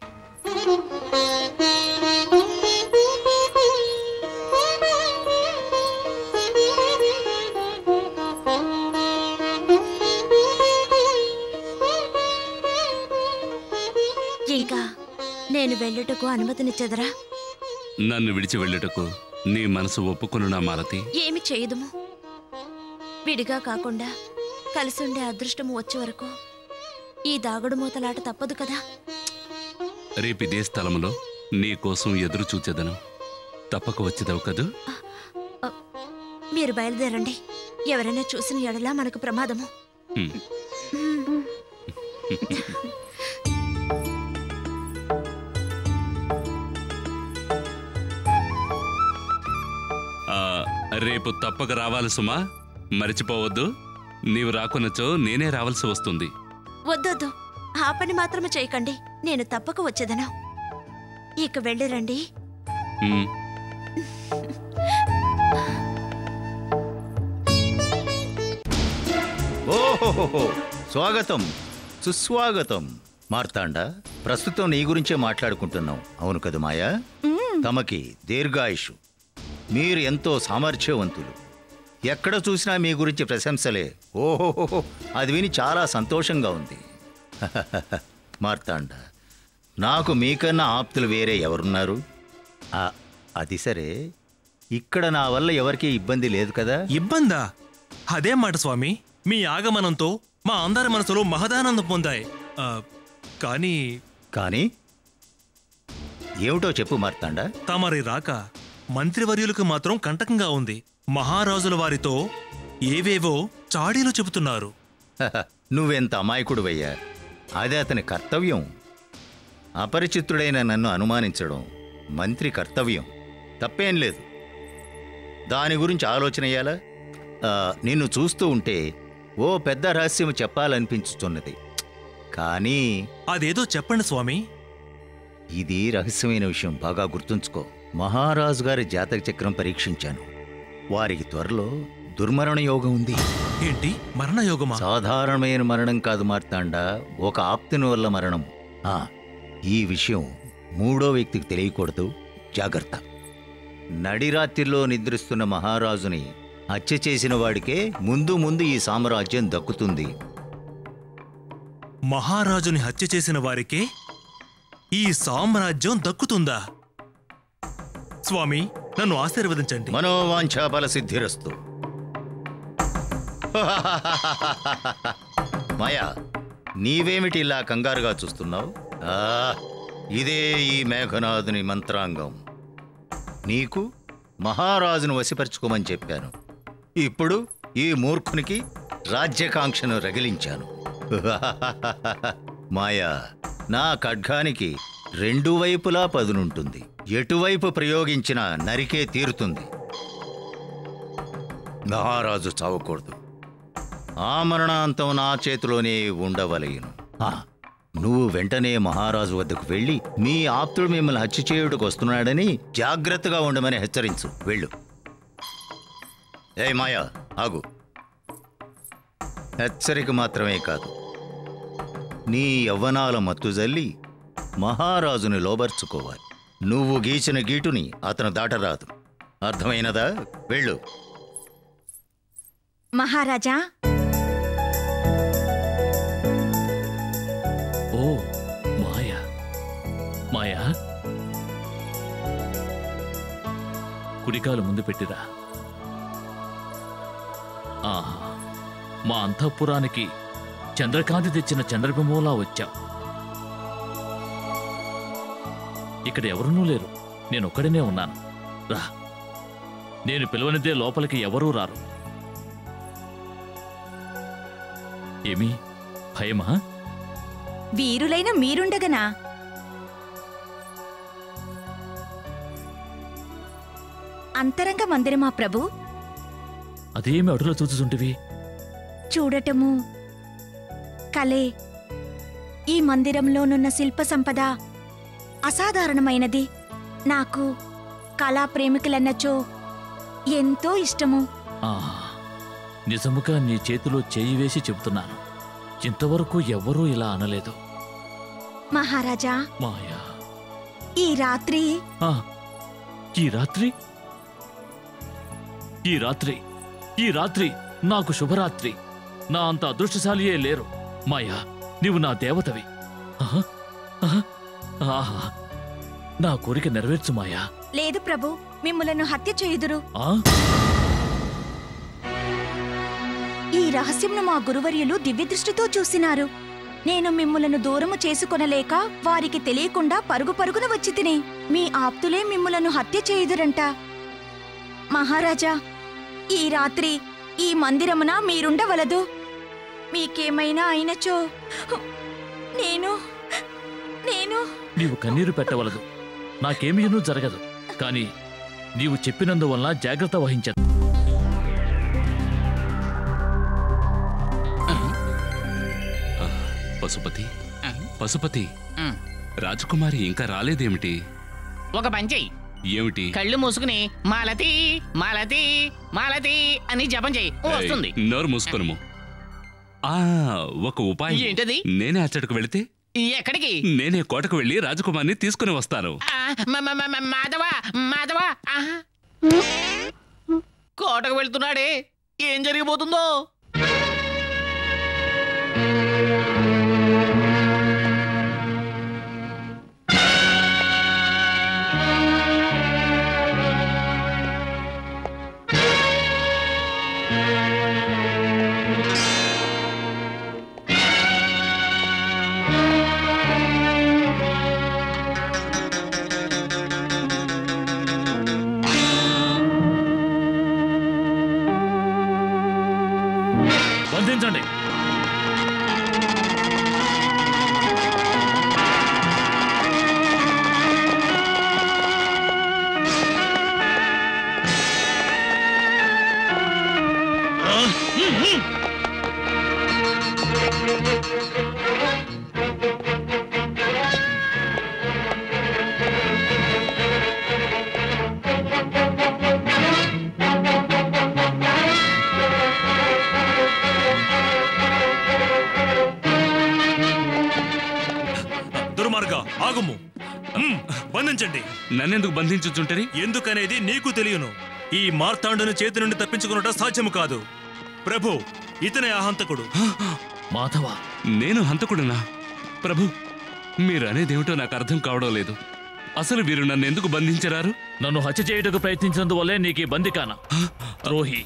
ఇంకా నేను వెళ్ళుటకు అనుమతినిచ్చదరా? నన్ను విడిచి వెళ్ళుటకు నీ మనసు ఒప్పుకొనునా మాలతి? ఏమి చేయదుము. విడిగా కాకుండా కలిసుండే అదృష్టము వచ్చే వరకు ఈ దాగుడు మూతలాట తప్పదు కదా. రేపిదే స్థలములో నీ కోసం ఎదురు చూచెదను. తప్పక వచ్చేదవు కదూ? మీరు బయలుదేరండి. ఎవరైనా చూసిన ఎడలా మనకు ప్రమాదము. రేపు తప్పక రావాలి సుమా, మరిచిపోవద్దు. నీవు రాకున్నచో నేనే రావాల్సి వస్తుంది. వద్దొద్దు, ఆ పని మాత్రమే చేయకండి. నేను తప్పక వచ్చేదను. ఇక వెళ్ళిరండి. ఓహోహో, స్వాగతం, సుస్వాగతం. మార్తాండ, ప్రస్తుతం నీ గురించే మాట్లాడుకుంటున్నాం, అవును కదా మాయా? తమకి దీర్ఘాయుషు. మీరు ఎంతో సామర్థ్యవంతులు. ఎక్కడ చూసినా మీ గురించి ప్రశంసలే. ఓహోహో, అది విని చాలా సంతోషంగా ఉంది. మార్తాండ, నాకు మీకన్నా ఆప్తులు వేరే ఎవరున్నారు? అది సరే, ఇక్కడ నా వల్ల ఎవరికీ ఇబ్బంది లేదు కదా? ఇబ్బందా? అదే మాట స్వామి. మీ ఆగమనంతో మా అందరి మనసులో మహదానందం పొందాయి. కానీ కానీ ఏమిటో చెప్పు మార్తాండ. తమరి రాక మంత్రివర్యులకు మాత్రం కంటకంగా ఉంది. మహారాజుల వారితో ఏవేవో చాడీలు చెబుతున్నారు. నువ్వెంత అమాయకుడువయ్యా. అదే అతని కర్తవ్యం. అపరిచితుడైన నన్ను అనుమానించడం మంత్రి కర్తవ్యం, తప్పేం లేదు. దాని గురించి ఆలోచనయ్యాలా? నిన్ను చూస్తూ ఉంటే ఓ పెద్ద రహస్యం చెప్పాలనిపించుతున్నది. కానీ అదేదో చెప్పండి స్వామి. ఇది రహస్యమైన విషయం, బాగా గుర్తుంచుకో. మహారాజు గారి జాతక చక్రం పరీక్షించాను. వారికి త్వరలో దుర్మరణ యోగం ఉంది. ఏంటి, మరణ యోగమా? సాధారణమైన మరణం కాదు మార్తాండ, ఒక ఆప్తుని వల్ల మరణం. ఈ విషయం మూడో వ్యక్తికి తెలియకూడదు, జాగ్రత్త. నడిరాత్రిలో నిద్రిస్తున్న మహారాజుని హత్య చేసిన వాడికే ముందు ముందు ఈ సామ్రాజ్యం దక్కుతుంది. మహారాజుని హత్య చేసిన వారికే ఈ సామ్రాజ్యం దక్కుతుందా? స్వామి, నన్ను ఆశీర్వదించండి. మనోవాంఛా బల సిద్ధిరస్తు. మాయా, నీవేమిటి ఇలా కంగారుగా చూస్తున్నావు? ఇదే ఈ మేఘనాథుని మంత్రాంగం. నీకు మహారాజును వశపరుచుకోమని చెప్పాను. ఇప్పుడు ఈ మూర్ఖునికి రాజ్యకాంక్షను రగిలించాను. మాయా, నా ఖడ్గానికి రెండు వైపులా పదునుంటుంది. ఎటువైపు ప్రయోగించినా నరికే తీరుతుంది. మహారాజు చావకూడదు. ఆ మరణాంతం నా చేతిలోనే ఉండవలయును. నువ్వు వెంటనే మహారాజు వద్దకు వెళ్ళి మీ ఆప్తుడు మిమ్మల్ని హత్య చేయుటకు వస్తున్నాడని జాగ్రత్తగా ఉండమని హెచ్చరించు. వెళ్ళు. ఏ మాయా, ఆగు. హెచ్చరిక మాత్రమే కాదు, నీ యవ్వనాల మత్తుజల్లి మహారాజుని లోబర్చుకోవాలి. నువ్వు గీచిన గీటుని అతను దాటరాదు. అర్థమైనదా? వెళ్ళు. మహారాజా, ఓ మాయా, మాయా, కుడికాలు ముందు పెట్టిరా. ఆహా, మా అంతఃపురానికి చంద్రకాంతి తెచ్చిన చంద్రబింబంలా వచ్చాం. ఇక్కడ ఎవరునూ లేరు, నేనొక్కడినే ఉన్నాను. రా, నేను పిలవనిదే లోపలికి ఎవరూ రారు. ఏమి భయమా? వీరులైన మీరుండగనా? అంతరంగ మందిరమా ప్రభు? అదేమి అడుగులో చూచుచుంటివి? చూడటము కలే. ఈ మందిరంలోనున్న శిల్ప సంపద అసాధారణమైనది. నాకు కళా ప్రేమికులన్నచో ఎంతో ఇష్టము. నిజముగా నీ చేతిలో చేయి వేసి చెబుతున్నాను, ఇంతవరకు ఎవ్వరూ ఇలా అనలేదు. మహారాజా, మాయా, ఈ రాత్రి ఈ రాత్రి ఈ రాత్రి ఈ రాత్రి నాకు శుభరాత్రి. నా అంత అదృష్టశాలియే లేరు. మాయా, నీవు నా దేవతవి. ఆహా, నా కోరిక నెరవేర్చు మాయా. లేదు ప్రభు, మిమ్ములను హత్య చేయుదురు. ఈ రహస్యంను మా గురువర్యులు దివ్యదృష్టితో చూసినారు. నేను మిమ్ములను దూరము చేసుకొనలేక వారికి తెలియకుండా పరుగు పరుగున వచ్చి తిని మీ ఆప్తులే మిమ్ములను హత్య చేయుదురంట. మహారాజా, ఈ రాత్రి ఈ మందిరమున మీరుండవలదు. మీకేమైనా అయినచో నీవు కన్నీరు పెట్టవలదు. నాకేమీనూ జరగదు. కాని నీవు చెప్పినందువల్ల జాగ్రత్త వహించదు. పశుపతి, పశుపతి, రాజకుమారి ఇంకా రాలేదేమిటి? ఒక పని చెయ్యి. ఏమిటి? కళ్ళు మూసుకుని మాలతి మాలతి మాలతి అని జపం చెయ్యి, వస్తుంది. నోరు మూసుకొనుము. ఒక ఉపాయం. ఏంటది? నేనే అచ్చడికి వెళితే? ఎక్కడికి? నేనే కోటకు వెళ్ళి రాజకుమారిని తీసుకుని వస్తాను. మాధవా, మాధవా, కోటకు వెళ్తున్నాడే, ఏం జరిగిపోతుందో? బంధించండి. ఆగుము. బంధించండి. నన్నెందుకు బంధించుచుంటరి? ఎందుకనేది నీకు తెలియను. ఈ మార్తాండుని చేతి నుండి తప్పించుకున్నట సాధ్యము కాదు. ప్రభు, ఇతనే ఆ హంతకుడు. మాధవ, నేను హంతకుడునా? ప్రభు, మీరు అనేదేమిటో నాకు అర్థం కావడం లేదు. అసలు వీరు నన్ను ఎందుకు బంధించరారు? నన్ను హత్య చేయటకు ప్రయత్నించినందువల్లే నీకు బందికాన. ద్రోహి,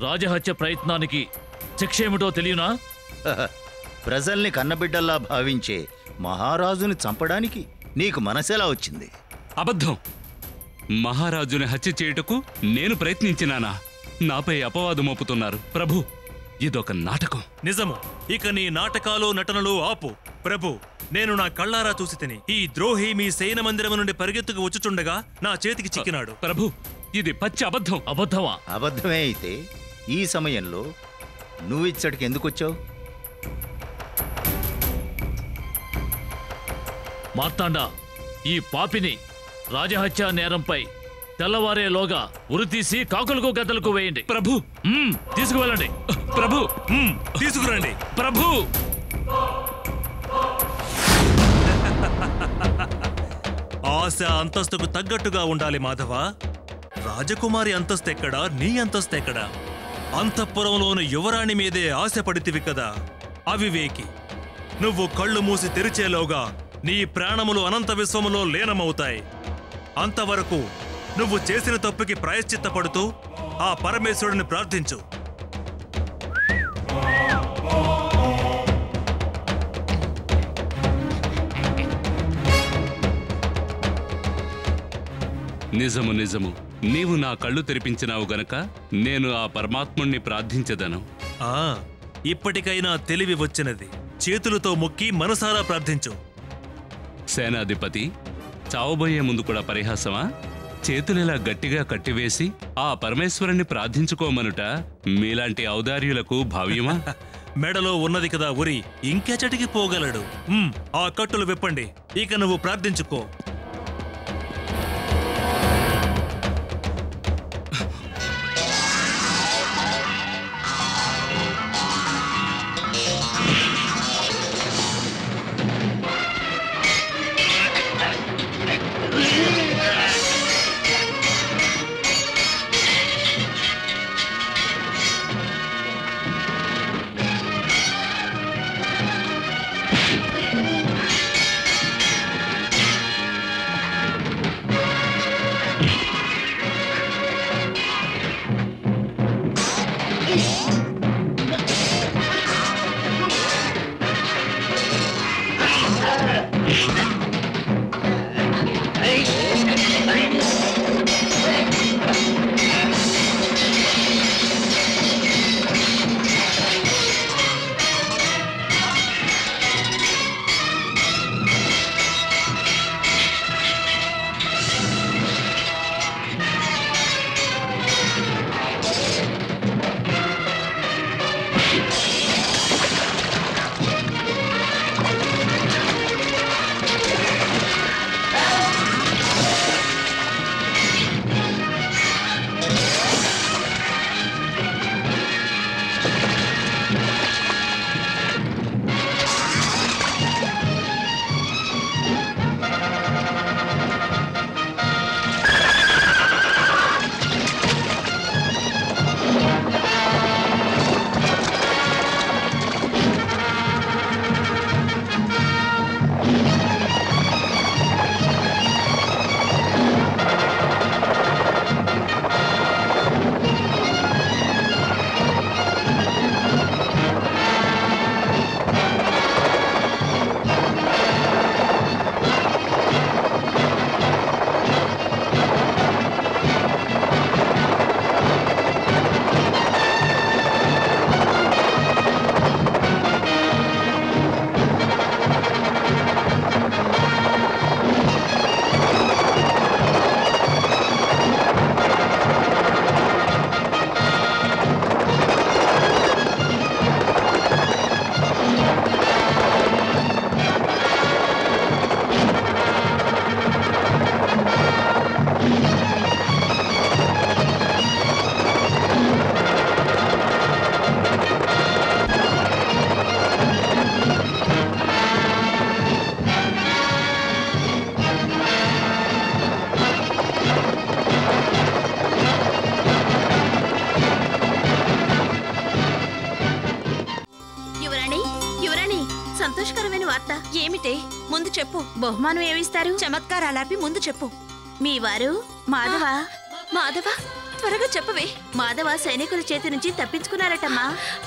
రాజహత్య ప్రయత్నానికి శిక్ష ఏమిటో తెలియనా? ప్రజల్ని కన్నబిడ్డల్లా భావించే మహారాజుని చంపడానికి నీకు మనసెలా వచ్చింది? అబద్ధం. మహారాజుని హత్య చేయుటకు నేను ప్రయత్నించినానా? నాపై అపవాదు మోపుతున్నారు. ప్రభు, ఇదొక నాటకం. నిజము. ఇక నీ నాటకాలు నటనలు ఆపు. ప్రభు, నేను నా కళ్ళారా చూసి తిని ఈ ద్రోహి మీ సైన మందిరం నుండి పరిగెత్తుకు వచ్చుచుండగా నా చేతికి చిక్కినాడు. ప్రభు, ఇది పచ్చి అబద్ధం. అబద్ధమా? అబద్ధమే అయితే ఈ సమయంలో నువ్వు ఇచ్చటికి ఎందుకు వచ్చావు? మార్తాండ, ఈ పాపిని రాజహత్యా నేరంపై తెల్లవారేలోగా ఉరితీసి కాకులకు గద్దలకు వేయండి. ప్రభు, తీసుకువెళ్ళండి. ప్రభు, తీసుకురండి. ప్రభు, ఆశ అంతస్తుకు తగ్గట్టుగా ఉండాలి మాధవ. రాజకుమారి అంతస్తు ఎక్కడా, నీ అంతస్తు ఎక్కడా? అంతఃపురంలోని యువరాణి మీదే ఆశ పడితివి కదా అవివేకి. నువ్వు కళ్ళు మూసి తెరిచేలోగా నీ ప్రాణములు అనంత విశ్వములో లీనమవుతాయి. అంతవరకు నువ్వు చేసిన తప్పుకి ప్రాయశ్చిత్తపడుతూ ఆ పరమేశ్వరుని ప్రార్థించు. నిజము నిజము, నీవు నా కళ్ళు తెరిపించినావు గనక నేను ఆ పరమాత్ముణ్ణి ప్రార్థించదను. ఇప్పటికైనా తెలివి వచ్చినది. చేతులతో మొక్కి మనసారా ప్రార్థించు. సేనాధిపతి, చావబోయే ముందు కూడా పరిహాసమా? చేతులిలా గట్టిగా కట్టివేసి ఆ పరమేశ్వరుణ్ణి ప్రార్థించుకోమనుట మీలాంటి ఔదార్యులకు భావ్యమా? మెడలో ఉన్నది కదా ఉరి, ఇంకెచటికి పోగలడు. ఆ కట్టులు విప్పండి, ఇక నువ్వు ప్రార్థించుకో. సంతోషకరమైన వార్త ఏమిటే? ముందు చెప్పు. బహుమానం ఏమిస్తారు? చమత్కారాలాపి ముందు చెప్పు. మీ వారు మాధవ. మాధవ, త్వరగా చెప్పవే. మాధవ సైనికుల చేతి నుంచి తప్పించుకున్నారటమ్మా.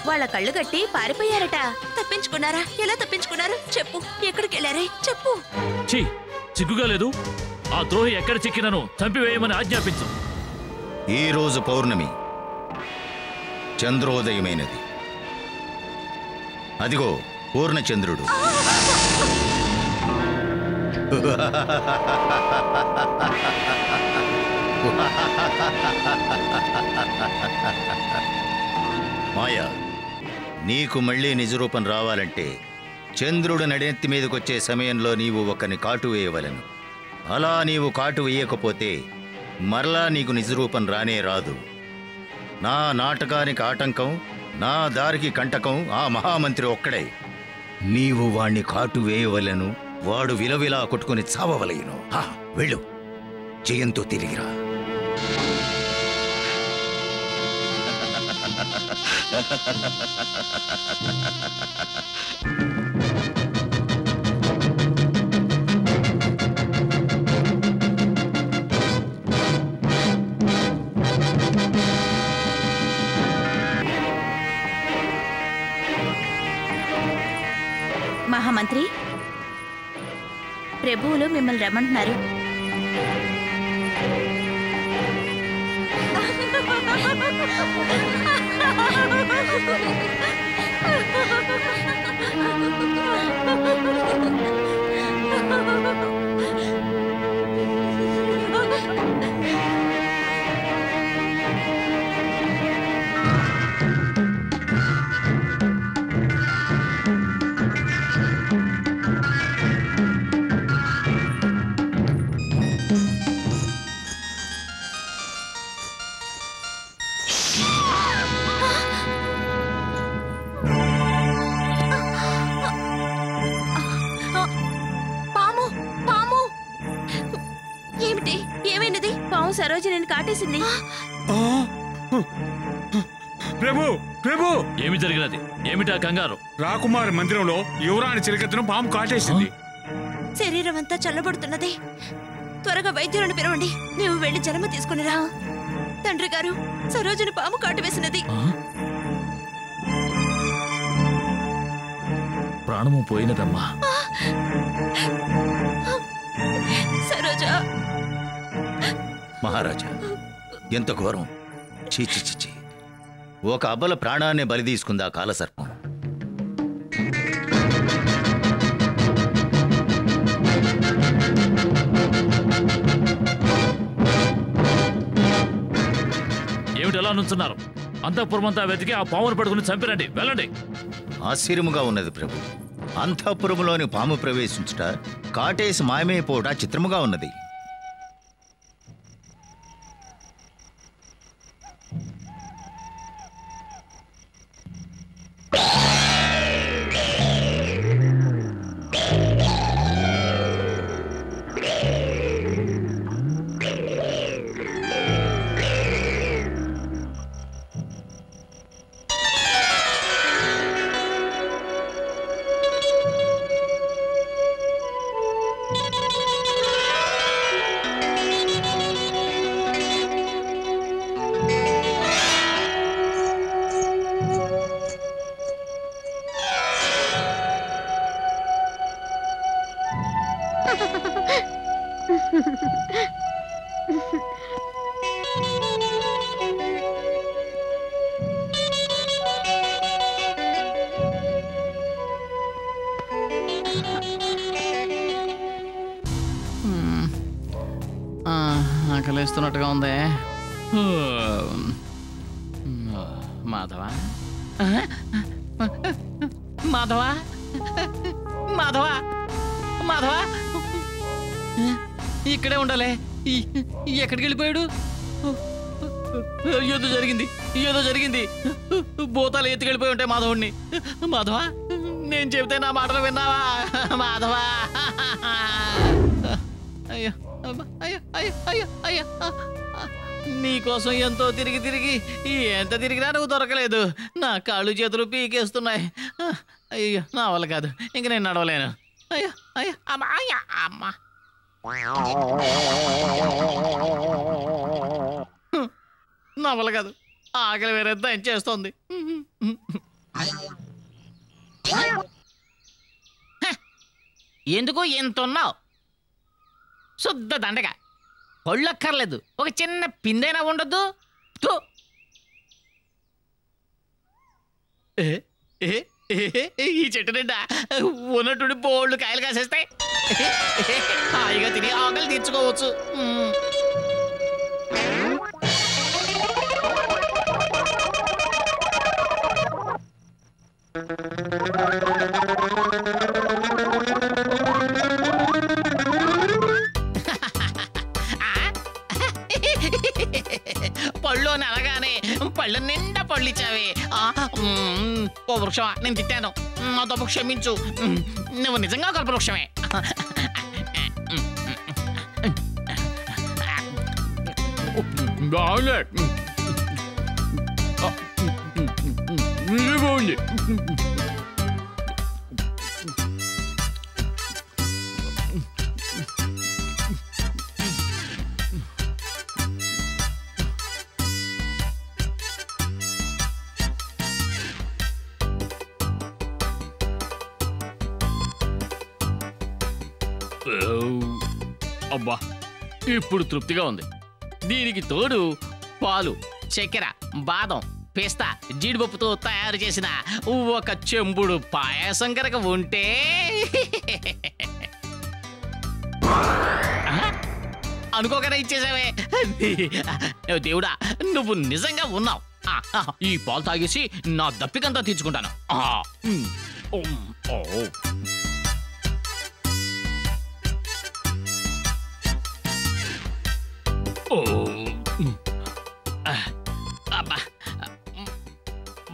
వాళ్ళ కళ్ళు కట్టి పారిపోయారట. తప్పించుకున్నారా? ఎలా తప్పించుకున్నారు? చెప్పు. ఎక్కడికి వెళ్ళారే? చెప్పు. ఛీ, సిగ్గుగా లేదు? ఆ ద్రోహి ఎక్కడ చిక్కినను చంపివేయమని ఆజ్ఞాపించు. ఈ రోజు పౌర్ణమి, చంద్రోదయమైనది. అదిగో పూర్ణచంద్రుడు. మాయా, నీకు మళ్ళీ నిజరూపం రావాలంటే చంద్రుడు నడినెత్తి మీదకొచ్చే సమయంలో నీవు ఒకరిని కాటు వేయవలను. అలా నీవు కాటు వేయకపోతే మరలా నీకు నిజరూపం రానే రాదు. నా నాటకానికి ఆటంకం, నా దారికి కంటకం ఆ మహామంత్రి ఒక్కడే. నీవు వాణ్ణి కాటు వేయవలను, వాడు విలవిలా కొట్టుకుని చావవలయును. వెళ్ళు, జయంతో తిరిగిరా. మహామంత్రి, ప్రభువులు మిమ్మల్ని రమ్మంటున్నారు. సరోజిని కాటేసింది. ప్రభు, ప్రభు, ఏమి జరిగినది? ఏమిటా కంగారు? రాకుమారి మందిరంలో యువరాణి చిలకత్తను పాము కాటేసింది. శరీరం అంతా చల్లబడుతున్నది. త్వరగా వైద్యులను పిలవండి. నీవు వెళ్లి జలము తీసుకునిరా. తండ్రి గారు, సరోజిని పాము కాటు వేసినది. ప్రాణము పోయినదమ్మా. సరోజా. మహారాజా, ఎంత ఘోరం! చీచి చిచి, ఒక అబ్బల ప్రాణాన్ని బలి తీసుకుందా కాలసర్పం. ఏమిటి ఎలా నుంచున్నారు? అంతఃపురమంతా వెతికి ఆ పామును పడుకుని చంపిరండి. వెళ్ళండి. ఆశ్చర్యముగా ఉన్నది ప్రభు. అంతఃపురములోని పాము ప్రవేశించుట, కాటేసి మాయమైపోవట చిత్రముగా ఉన్నది. ఆకలిస్తున్నట్టుగా ఉంది. మాధవ, మాధవ, మాధవ, మాధవ, ఇక్కడే ఉండాలి. ఎక్కడికి వెళ్ళిపోయాడు? ఏదో జరిగింది, ఏదో జరిగింది. భూతాలు ఎత్తుకెళ్ళిపోయి ఉంటాయి మాధవుడిని. మాధవ, నేను చెబితే నా మాటలు విన్నావా? మాధవ, అయ్యో అయ్యో అయ్యో అయ్యో అయ్యో, నీకోసం ఎంతో తిరిగి తిరిగి ఎంత తిరిగినా నువ్వు దొరకలేదు. నా కాళ్ళు చేతులు పీకేస్తున్నాయి. అయ్యో, నా వల్ల కాదు, ఇంక నేను నడవలేను. అయ్యో అయ్యో అమ్మ, అయ్యా అమ్మ. నా వల్ల కాదు, ఆకలి వేరే చేస్తోంది. ఎందుకు ఎంత ఉన్నావు? శుద్ధ దండగా, కొళ్ళక్కర్లేదు, ఒక చిన్న పిందైనా ఉండొద్దు. ఈ చెట్టు నిండా ఉన్నట్టుండి బోళ్ళు కాయలు కాసేస్తాయి. హాయిగా తిని ఆకలి తీర్చుకోవచ్చు. పళ్ళు అని అనగానే పళ్ళ నిండా పళ్ళు ఇచ్చావి. ఓ వృక్షమా, నేను తిట్టాను, నా తప్పు క్షమించు. నువ్వు నిజంగా కల్ప వృక్షమే. బాగుంది. బాగుంది. అబ్బా, ఇప్పుడు తృప్తిగా ఉంది. దీనికి తోడు పాలు, చక్కెర, బాదం, పిస్తా, జీడిపప్పుతో తయారు చేసిన ఒక చెంబుడు పాయసం కనుక ఉంటే అనుకోకనే ఇచ్చేసావే. దేవుడా, నువ్వు నిజంగా ఉన్నావు. ఈ పాలు తాగేసి నా దప్పికంతా తీర్చుకుంటాను.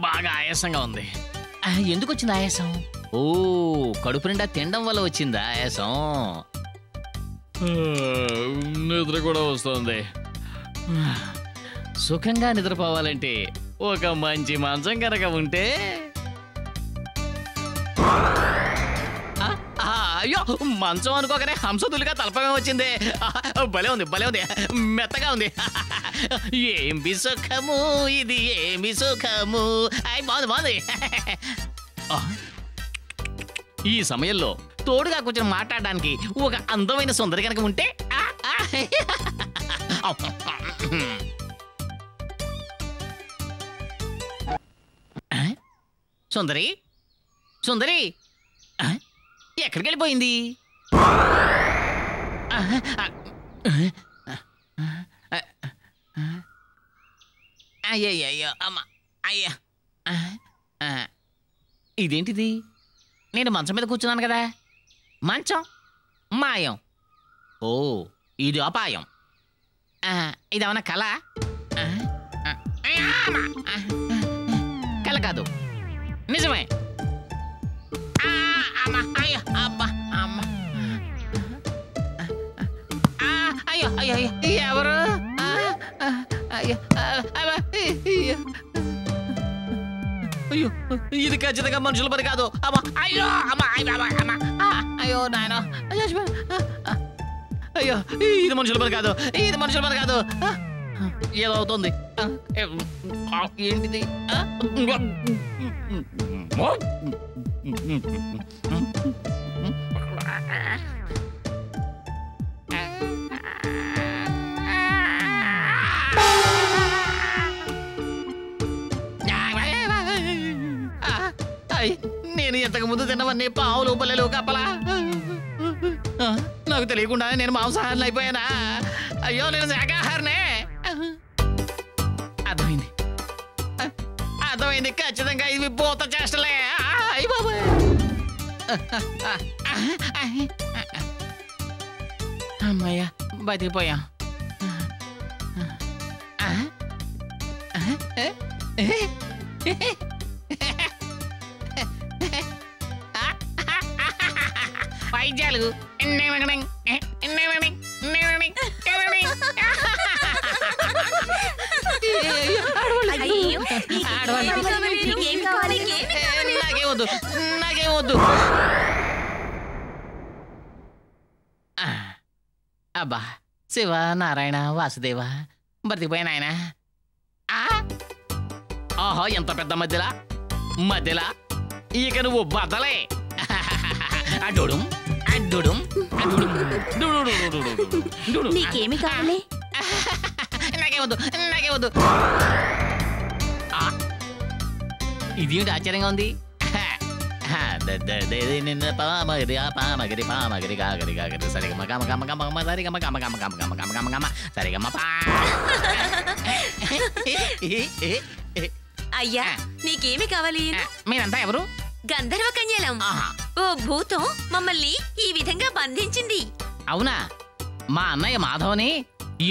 బాగా ఆయాసంగా ఉంది. ఎందుకు వచ్చింది ఆయాసం? ఓ, కడుపు నిండా తినడం వల్ల వచ్చింది ఆయాసం. నిద్ర కూడా వస్తుంది. సుఖంగా నిద్రపోవాలంటే ఒక మంచి మంచం కనుక ఉంటే. అయ్యో, మంచం అనుకోకనే హంసతులుగా తలపమే వచ్చింది. భలే ఉంది, భలే ఉంది, మెత్తగా ఉంది. ఏమి సుఖము ఇది, ఏమి సుఖము. బాగుంది, బాగుంది. ఈ సమయంలో తోడుగా కూర్చొని మాట్లాడడానికి ఒక అందమైన సుందరి కనుక ఉంటే. సుందరి, సుందరి ఎక్కడికి వెళ్ళిపోయింది? అయ్యయ్యో అమ్మ, అయ్యా. ఇదేంటిది? నేను మంచం మీద కూర్చున్నాను కదా. మంచం మాయం. ఓ, ఇది అపాయం. ఇదేమన్నా కళ? కళ కాదు, నిజమే. అయ్యో, అబ్బా, అమ్మ. అయ్యో, అయ్యో, అయ్యో, ఎవరు? అయ్యో, అయ్యో, ఇది ఖచ్చితంగా మనుషుల పని కాదు. అమ్మా, అయ్యో, అమ్మ, అయ్యో నాయన, అయ్యో, ఇది మనుషుల పని కాదు, ఇది మనుషుల పని కాదు. ఏదో అవుతుంది. ఏంటిది? నేను ఇంతకు ముందు తిన్నవన్నీ పావులు, బల్లెలు, కప్పలా. నాకు తెలియకుండానే నేను మాంసాహారిని అయిపోయానా? అయ్యో, నేను శాకాహారనే. అర్థమైంది, అర్థమైంది. ఖచ్చితంగా ఇవి పోత చేష్టలే. అయ్య బాబోయ్. అమ్మయ్యా, బతికిపోయా. వైద్యాలు నాకేమొద్దు, నాకేమొద్దు. అబ్బా, శివ, నారాయణ, వాసుదేవ, బతికిపోయాను ఆయన. ఆహా, ఎంత పెద్ద మధ్యలా, మధ్యలా. ఇక నువ్వు బదలే. అడ్డుడుం, అడ్డుడుం, అడ్డుడుం. నీకేమి కావాలి? నాకేమొద్దు, నాకేమొద్దు. ఇదేంటి ఆశ్చర్యంగా ఉంది? అయ్యా నీకేమి కావాలి? మీరంతా ఎవరు? గంధర్వ కన్యలం. ఓ భూతం మమ్మల్ని ఈ విధంగా బంధించింది. అవునా? మా అన్నయ్య మాధవని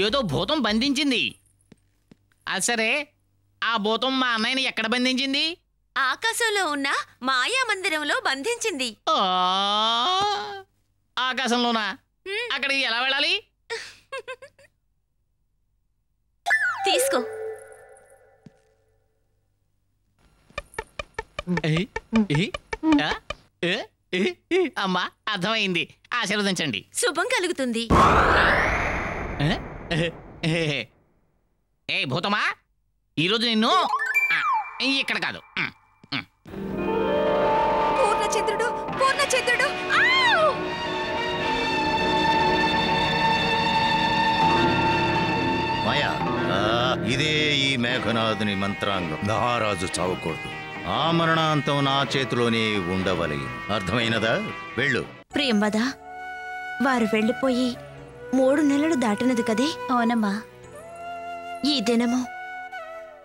ఏదో భూతం బంధించింది. సరే, ఆ భూతం మా అన్నయ్యని ఎక్కడ బంధించింది? ఆకాశంలో ఉన్న మాయా మందిరంలో బంధించింది. ఆకాశంలోనా? అక్కడికి ఎలా వెళ్ళాలి? తీసుకో. అమ్మా, అర్థమైంది. ఆశీర్వదించండి. శుభం కలుగుతుంది. ఏ భూతమా, ఈరోజు నిన్ను ఇక్కడ కాదు. పూర్ణచంద్రుడు, పూర్ణచంద్రుడు! మాయా, ఇదే ఈ మేఘనాథుని మంత్రాంగం. మహారాజు చావకూడదు. ఆ మరణాంతం నా చేతిలోనే ఉండవలే. అర్థమైనదా? వెళ్ళు. ప్రియంవద, వారు వెళ్ళిపోయి 3 నెలలు దాటినది కదే? అవునమ్మా. ఈ దినము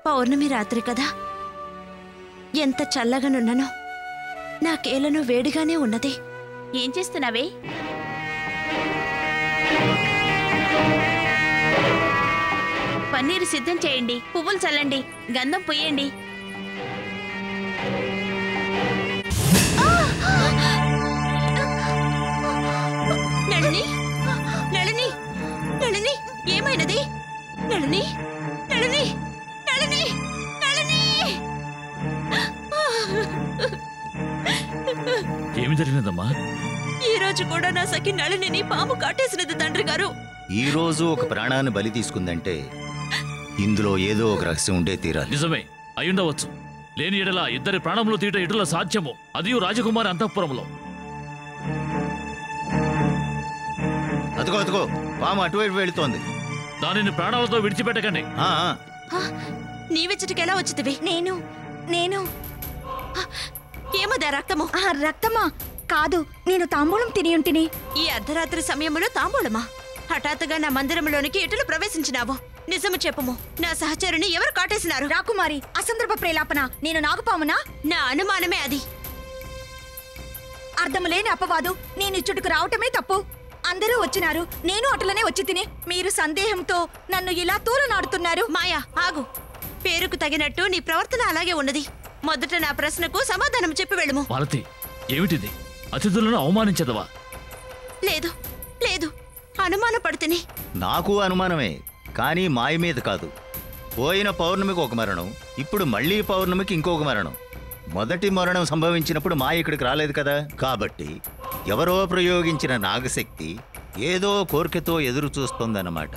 పౌర్ణమి రాత్రి కదా. ఎంత చల్లగానున్ననో, నాకేలను వేడిగానే ఉన్నది. ఏం చేస్తున్నావే? పన్నీరు సిద్ధం చేయండి, పువ్వులు చల్లండి, గంధం పొయ్యండి. నళిని, నళిని, నళిని, ఏమైనది? నళిని, నళిని, నళిని, నళిని! ఏమి జరిగినదమ్మా? ఈ రోజు కూడా నా సఖి నళినిని పాము కాటేసినది తండ్రి గారు. ఈ రోజు ఒక ప్రాణాన్ని బలి తీసుకుందంటే ఇందులో ఏదో ఒక రహస్యం ఉండే తీరాలి. నిజమే అయ్యుండవచ్చు. లేని ఎడల ఇద్దరి ప్రాణములు తీట ఇటుల సాధ్యము, అదియు రాజకుమారి అంతఃపురంలో. అదుగో అదుగో, పాము అటువైపు వెళుతోంది. దానిని ప్రాణాలతో విడిచిపెట్టకండి. నీవెచ్చటికి ఎలా వచ్చితివి? నేను ఏమదా రక్తము? రక్తమా? కాదు, నేను తాంబూలం తిని ఉంటిని. ఈ అర్ధరాత్రి సమయంలో తాంబూలమా? హఠాత్తుగా నా మందిరంలోనికి ఎటులు ప్రవేశించినావు? నిజము చెప్పుము, నా సహచరుని ఎవరు కాటేసినారు? రాకుమారి, అసందర్భ ప్రేలాపన. నేను నాగుపామునా? నా అనుమానమే అది. అర్థము లేని అపవాదు. నేను ఇచ్చుటకు రావటమే తప్పు. అందరూ వచ్చినారు, నేను అటులనే వచ్చి తిని. మీరు సందేహంతో నన్ను ఇలా తూలనాడుతున్నారు. మాయా, ఆగు. పేరుకు తగినట్టు నీ ప్రవర్తన అలాగే ఉన్నది. మొదట నా ప్రశ్నకు సమాధానం చెప్పి వెళ్ళము. పార్వతి, ఏమిటిది? అతిథులను అవమానించదవా? లేదు లేదు, అనుమానపడుతుని. నాకు అనుమానమే, కానీ మాయ మీద కాదు. పోయిన పౌర్ణమికి ఒక మరణం, ఇప్పుడు మళ్ళీ పౌర్ణమికి ఇంకొక మరణం. మొదటి మరణం సంభవించినప్పుడు మాయ ఇక్కడికి రాలేదు కదా. కాబట్టి ఎవరో ప్రయోగించిన నాగశక్తి ఏదో కోరికతో ఎదురు చూస్తోందన్నమాట.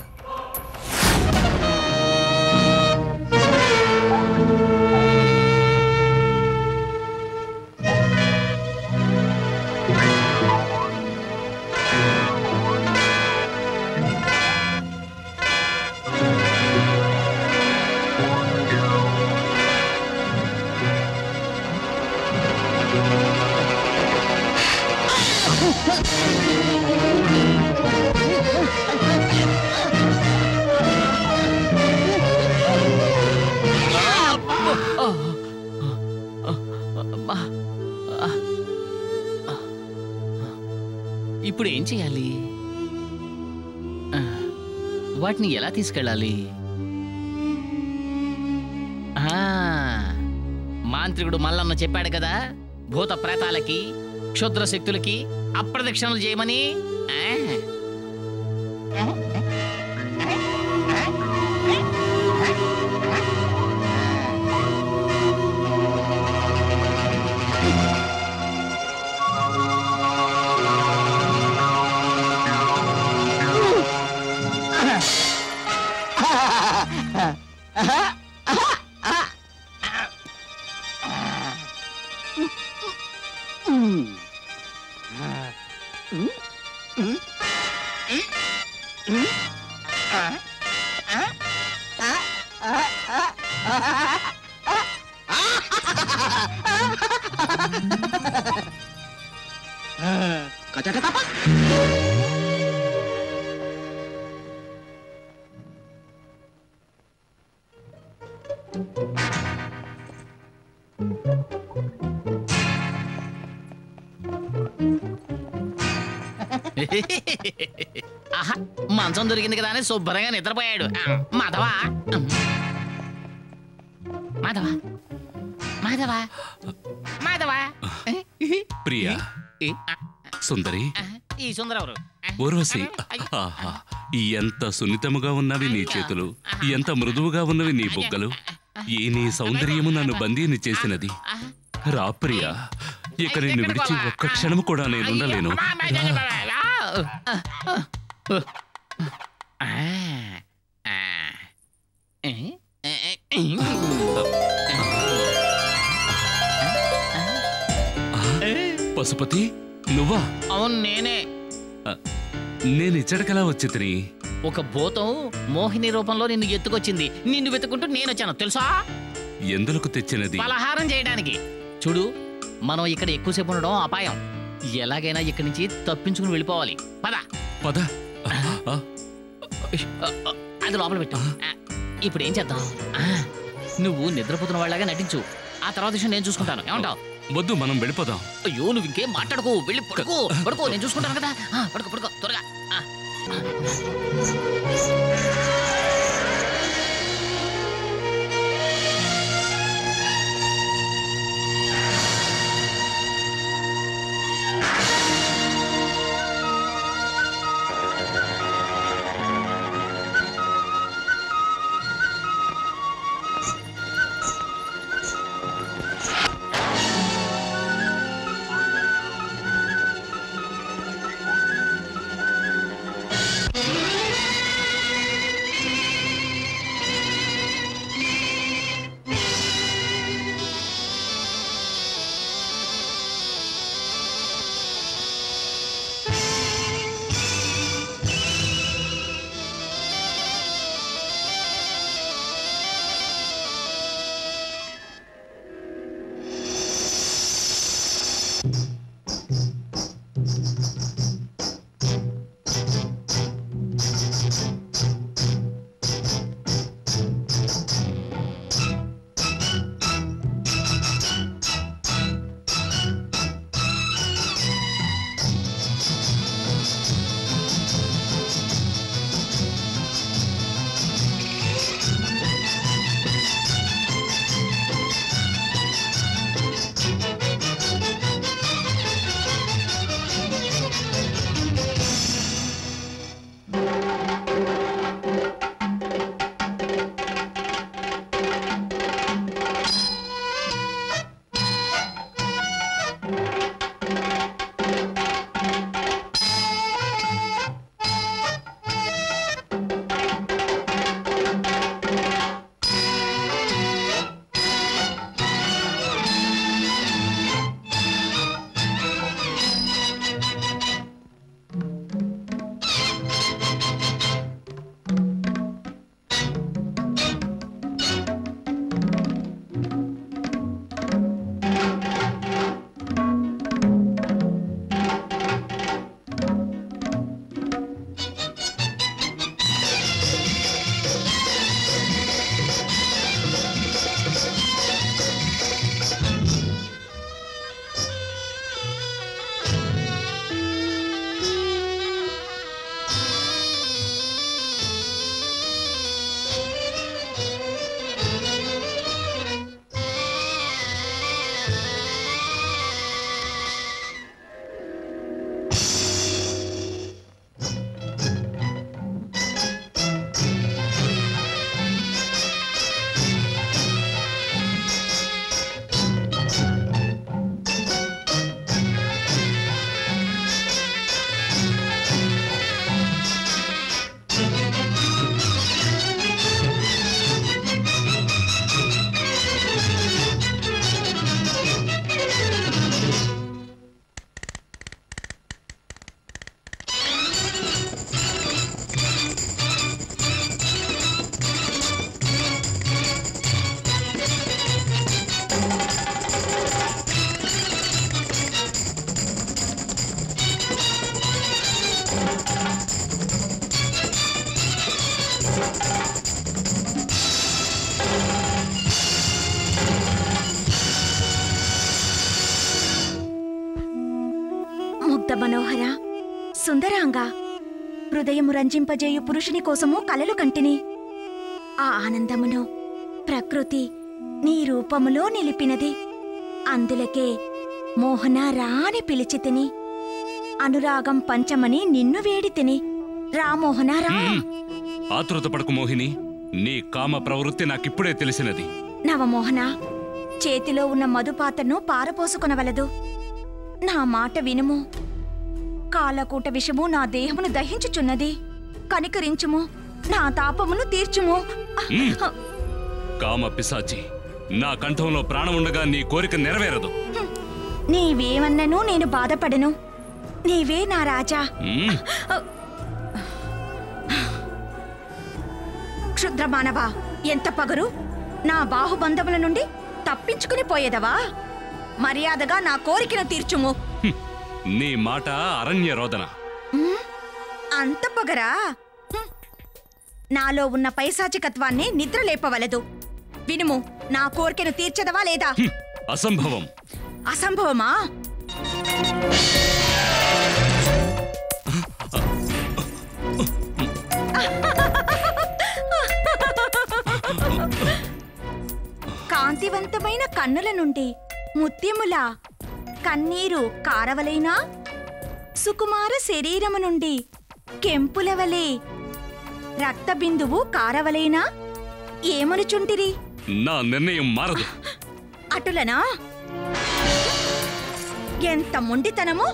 ఇప్పుడు ఏం చేయాలి? వాటిని ఎలా తీసుకెళ్ళాలి? మాంత్రికుడు మల్లన్న చెప్పాడు కదా, భూత ప్రేతాలకి క్షుద్ర శక్తులకి అప్రదక్షిణలు చేయమని. ఆహా, మంచం దొరికింది కదా అని శుభ్రంగా నిద్రపోయాడు. మాధవా మాధవా మాధవా మాధవా. ప్రియా, సుందరి, ఈ సుందరవరు ఊర్వశి, ఆహా, ఎంత సున్నితముగా ఉన్నవి నీ చేతులు, ఎంత మృదువుగా ఉన్నవి నీ బుగ్గలు. ఈ నీ సౌందర్యము నన్ను బందీని చేసినది. రా ప్రియా, ఇక నిన్ను విడిచి ఒక్క క్షణము కూడా నేనుండలేను. పశుపతి, నువ్వా? అవును, నేనే. నేను ఇచ్చడికలా వచ్చి తిని ఒక భూతం మోహిని రూపంలో నిన్ను ఎత్తుకొచ్చింది. నిన్ను వెతుకుంటూ నేను వచ్చాను తెలుసా? ఎందులకు తెచ్చినది? పలహారం చేయడానికి. చూడు, మనం ఇక్కడ ఎక్కువసేపు ఉండడం అపాయం. ఎలాగైనా ఇక్కడి నుంచి తప్పించుకుని వెళ్ళిపోవాలి. పద పద. అది లోపల పెట్టు. ఇప్పుడు ఏం చేద్దాం? నువ్వు నిద్రపోతున్న వాళ్ళగా నటించు. ఆ తర్వాత విషయం నేను చూసుకుంటాను. ఏమంటావు? వద్దు, మనం వెళ్ళిపోదాం. అయ్యో, నువ్వు ఇంకేం మాట్లాడుకో. వెళ్ళి పడుకో పడుకో, నేను చూసుకుంటాను కదా. పడుకో పడుకో త్వరగా. మనోహర సుందరాంగా హృదయము రంజింపజేయు పురుషుని కోసము కలలు కంటిని. ఆ ఆనందమును ప్రకృతి నీ రూపములో నిలిపినది. అందులకే మోహన రాని పిలిచి తిని, అనురాగం పంచమని నిన్ను వేడి తిని. రామోహన రా. ఆతృత పడకు మోహిని, నీ కామ ప్రవృత్తి నాకిప్పుడే తెలిసినది. నవమోహన, చేతిలో ఉన్న మధుపాతను పారపోసుకొనవలదు. నా మాట వినుము. కాలకూట విషము నా దేహమును దహించుచున్నది. కనికరించుము, నా తాపమును తీర్చుము. కామ పిశాచి, నా కంఠంలో ప్రాణముండగా నీ కోరిక నెరవేరదు. నీవేమన్నను నేను బాధపడను. నీవే నా రాజా. క్షుద్రమానవా, ఎంత పగరు! నా బాహుబంధముల నుండి తప్పించుకుని పోయేదవా? మర్యాదగా నా కోరికను తీర్చుము. నీ మాట అరణ్య రోదన. అంత పగరా? నాలో ఉన్న పైశాచికత్వాన్ని నిద్రలేపవలదు. వినుము, నా కోరికను తీర్చదవా లేదా? అసంభవం. అసంభవమా? కాంతివంతమైన కన్నుల నుండి ముత్యముల కన్నీరు కారవలైనా, సుకుమార శరీరము నుండి కెంపులవలే రక్తబిందువు కారవలైనా ఏమనుచుంటిరి? నా నిర్ణయం మారదు. అటులనా? ఎంత మొండితనము!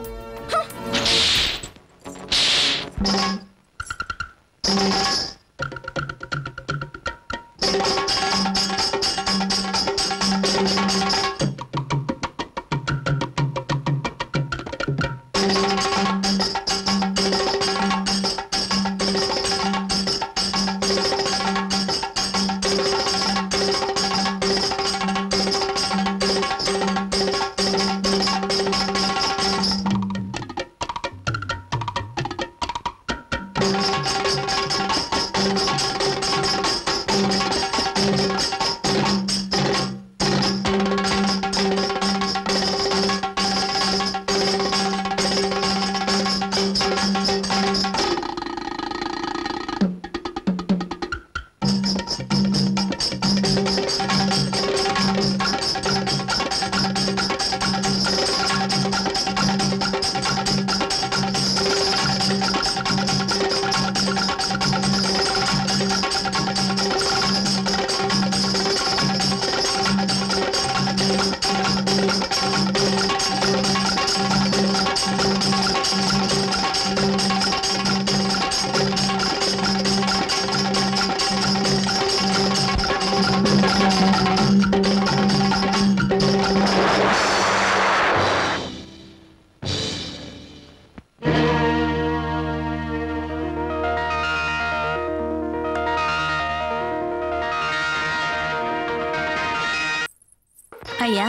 అయ్యా,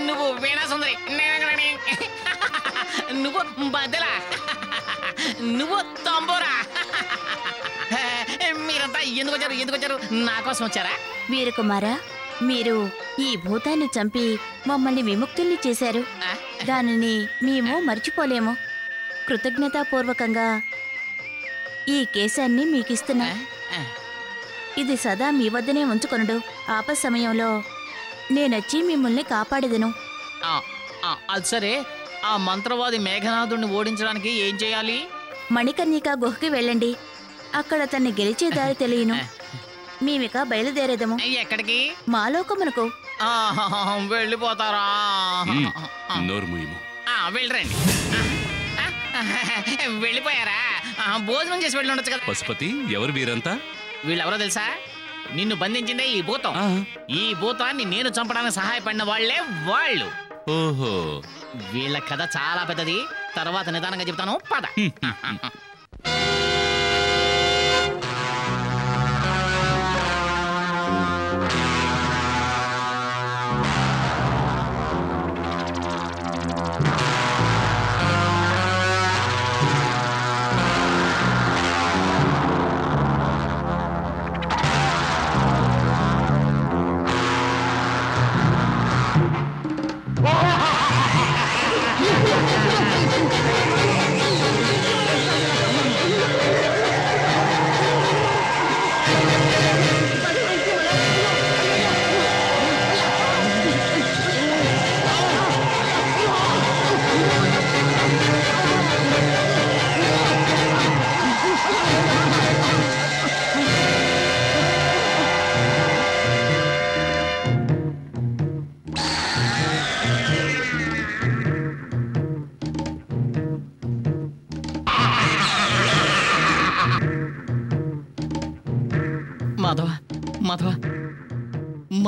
నువ్వు వీణా సుందరి, నువ్వు బద్దలా, నువ్వు తంబోరా. మీరంతా ఎందుకు వచ్చారు? నా కోసం వచ్చారా? వీరకుమారా, మీరు ఈ భూతాన్ని చంపి మమ్మల్ని విముక్తుల్ని చేశారు. దానిని మేము మర్చిపోలేము. కృతజ్ఞతాపూర్వకంగా ఈ కేశాన్ని మీకిస్తున్నా. ఇది సదా మీ వద్దనే ఉంచుకొనుడు. ఆపద సమయంలో నేనొచ్చి మిమ్మల్ని కాపాడేదను. అది సరే, ఆ మంత్రవాది మేఘనాథుడిని ఓడించడానికి ఏం చేయాలి? మణికర్ణిక గుహకి వెళ్ళండి. అక్కడ తన్ని గెలిచే దారి తెలియను. మేమిక బయలుదేరేదము. ఎక్కడికి? మాలోకమునకు. వెళ్ళిపోతారా? వెళ్ళరండి. వెళ్ళిపోయారా? భోజనం చేసి వెళ్ళి ఉండొచ్చు కదా. పశుపతి, ఎవరు వీరంతా? వీళ్ళెవరో తెలుసా? నిన్ను బంధించిందే ఈ భూతం. ఈ భూతాన్ని నేను చంపడానికి సహాయపడిన వాళ్లే వాళ్ళు. ఓహో, వీళ్ళ కథ చాలా పెద్దది. తర్వాత నిదానంగా చెప్తాను, పద.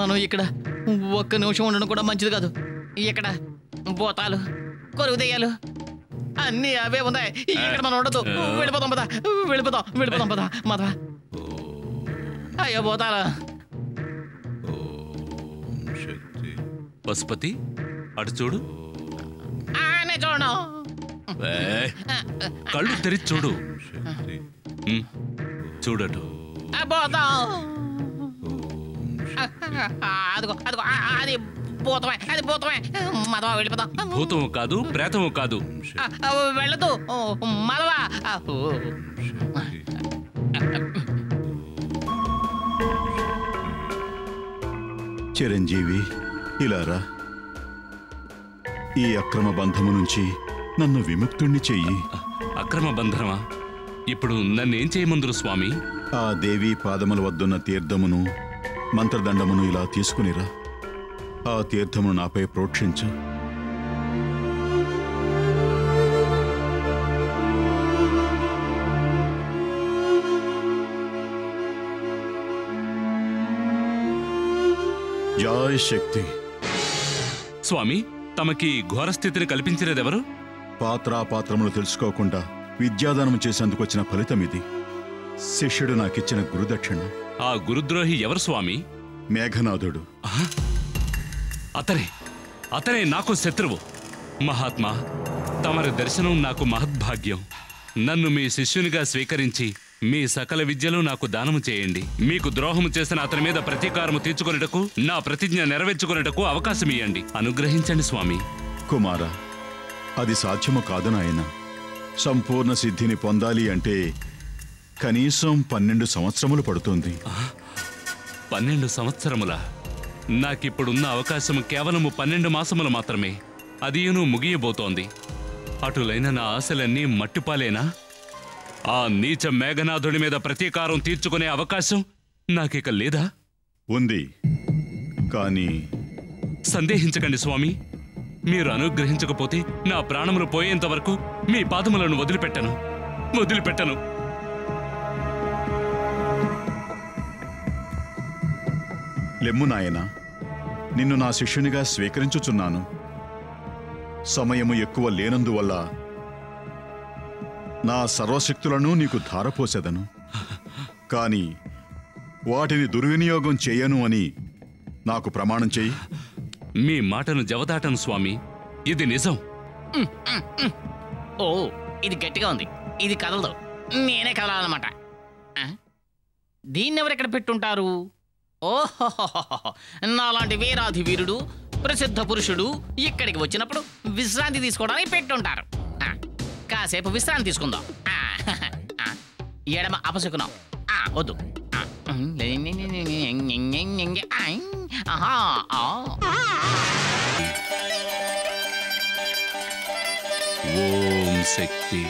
మనం ఇక్కడ ఒక్క నిమిషం ఉండడం కూడా మంచిది కాదు. ఇక్కడ భూతాలు, కొరువు దెయ్యాలు అన్నీ అవే ఉన్నాయి. ఇక్కడ మనం ఉండదు. వెళ్ళిపోతాం పదా, వెళ్ళిపోతాం పదా మాధవ. అయ్యో భూతాలు. పశుపతి అటు చూడు. నేను చూడను. కళ్ళు తెరిచి చూడు. చూడటు. అదిగో అదిగో అది భూతమే, అది భూతమే. మాధవ వెళ్ళిపోతాం. భూతము కాదు, ప్రేతము కాదు. వెళ్ళదు మాధవ. చిరంజీవి, ఇలారా. ఈ అక్రమ బంధము నుంచి నన్ను విముక్తుణ్ణి చెయ్యి. అక్రమ బంధమా? ఇప్పుడు నన్నేం చేయమందురు స్వామి? ఆ దేవి పాదముల వద్దున్న తీర్థమును మంత్రదండమును ఇలా తీసుకునిరా. ఆ తీర్థమును నాపై ప్రోక్షించు. జై శక్తి. స్వామి, తమకి ఘోరస్థితిని కల్పించినదెవరు? పాత్రాపాత్రములు తెలుసుకోకుండా విద్యాదానము చేసేందుకు వచ్చిన ఫలితం ఇది. శిష్యుడు నాకిచ్చిన గురుదక్షిణ. ఆ గురుద్రోహి ఎవరు స్వామి? మేఘనాథుడు. అతనే నాకు శత్రువు. మహాత్మా, తమరి దర్శనం నాకు మహద్భాగ్యం. నన్ను మీ శిష్యునిగా స్వీకరించి మీ సకల విద్యలు నాకు దానము చేయండి. మీకు ద్రోహము చేసిన అతని మీద ప్రతీకారము తీర్చుకొనుటకు, నా ప్రతిజ్ఞ నెరవేర్చుకొనుటకు అవకాశం ఇయ్యండి. అనుగ్రహించండి స్వామి. కుమార, అది సాధ్యము కాదు నాయన. సంపూర్ణ సిద్ధిని పొందాలి అంటే కనీసం 12 సంవత్సరములు పడుతుంది. 12 సంవత్సరముల? నాకిప్పుడున్న అవకాశం కేవలము 12 మాసములు మాత్రమే. అదియును ముగియబోతోంది. అటులైన నా ఆశలన్నీ మట్టిపాలేనా? ఆ నీచ మేఘనాథుడి మీద ప్రతీకారం తీర్చుకునే అవకాశం నాకిక లేదా? ఉంది, కానీ సందేహించకండి స్వామి. మీరు అనుగ్రహించకపోతే నా ప్రాణములు పోయేంత వరకు మీ పాదములను వదిలిపెట్టను. లెమ్ము నాయనా, నిన్ను నా శిష్యునిగా స్వీకరించుచున్నాను. సమయము ఎక్కువ లేనందువల్ల నా సర్వశక్తులను నీకు ధారపోసెదను. కాని వాటిని దుర్వినియోగం చేయను అని నాకు ప్రమాణం చెయ్యి. మీ మాటను జవదాటను స్వామి. ఇది నిజం. ఓ, ఇది గట్టిగా ఉంది. ఇది కదలదు. నేనే కదలాలన్నమాట. దీన్ని ఎవరెక్కడ పెట్టుంటారు? ఓహో, నాలాంటి వీరాధి వీరుడు, ప్రసిద్ధ పురుషుడు ఇక్కడికి వచ్చినప్పుడు విశ్రాంతి తీసుకోవడానికి పెట్టుంటారు. కాసేపు విశ్రాంతి తీసుకుందాం. ఎడమ అపశకునం వద్దు. ఓం శక్తి.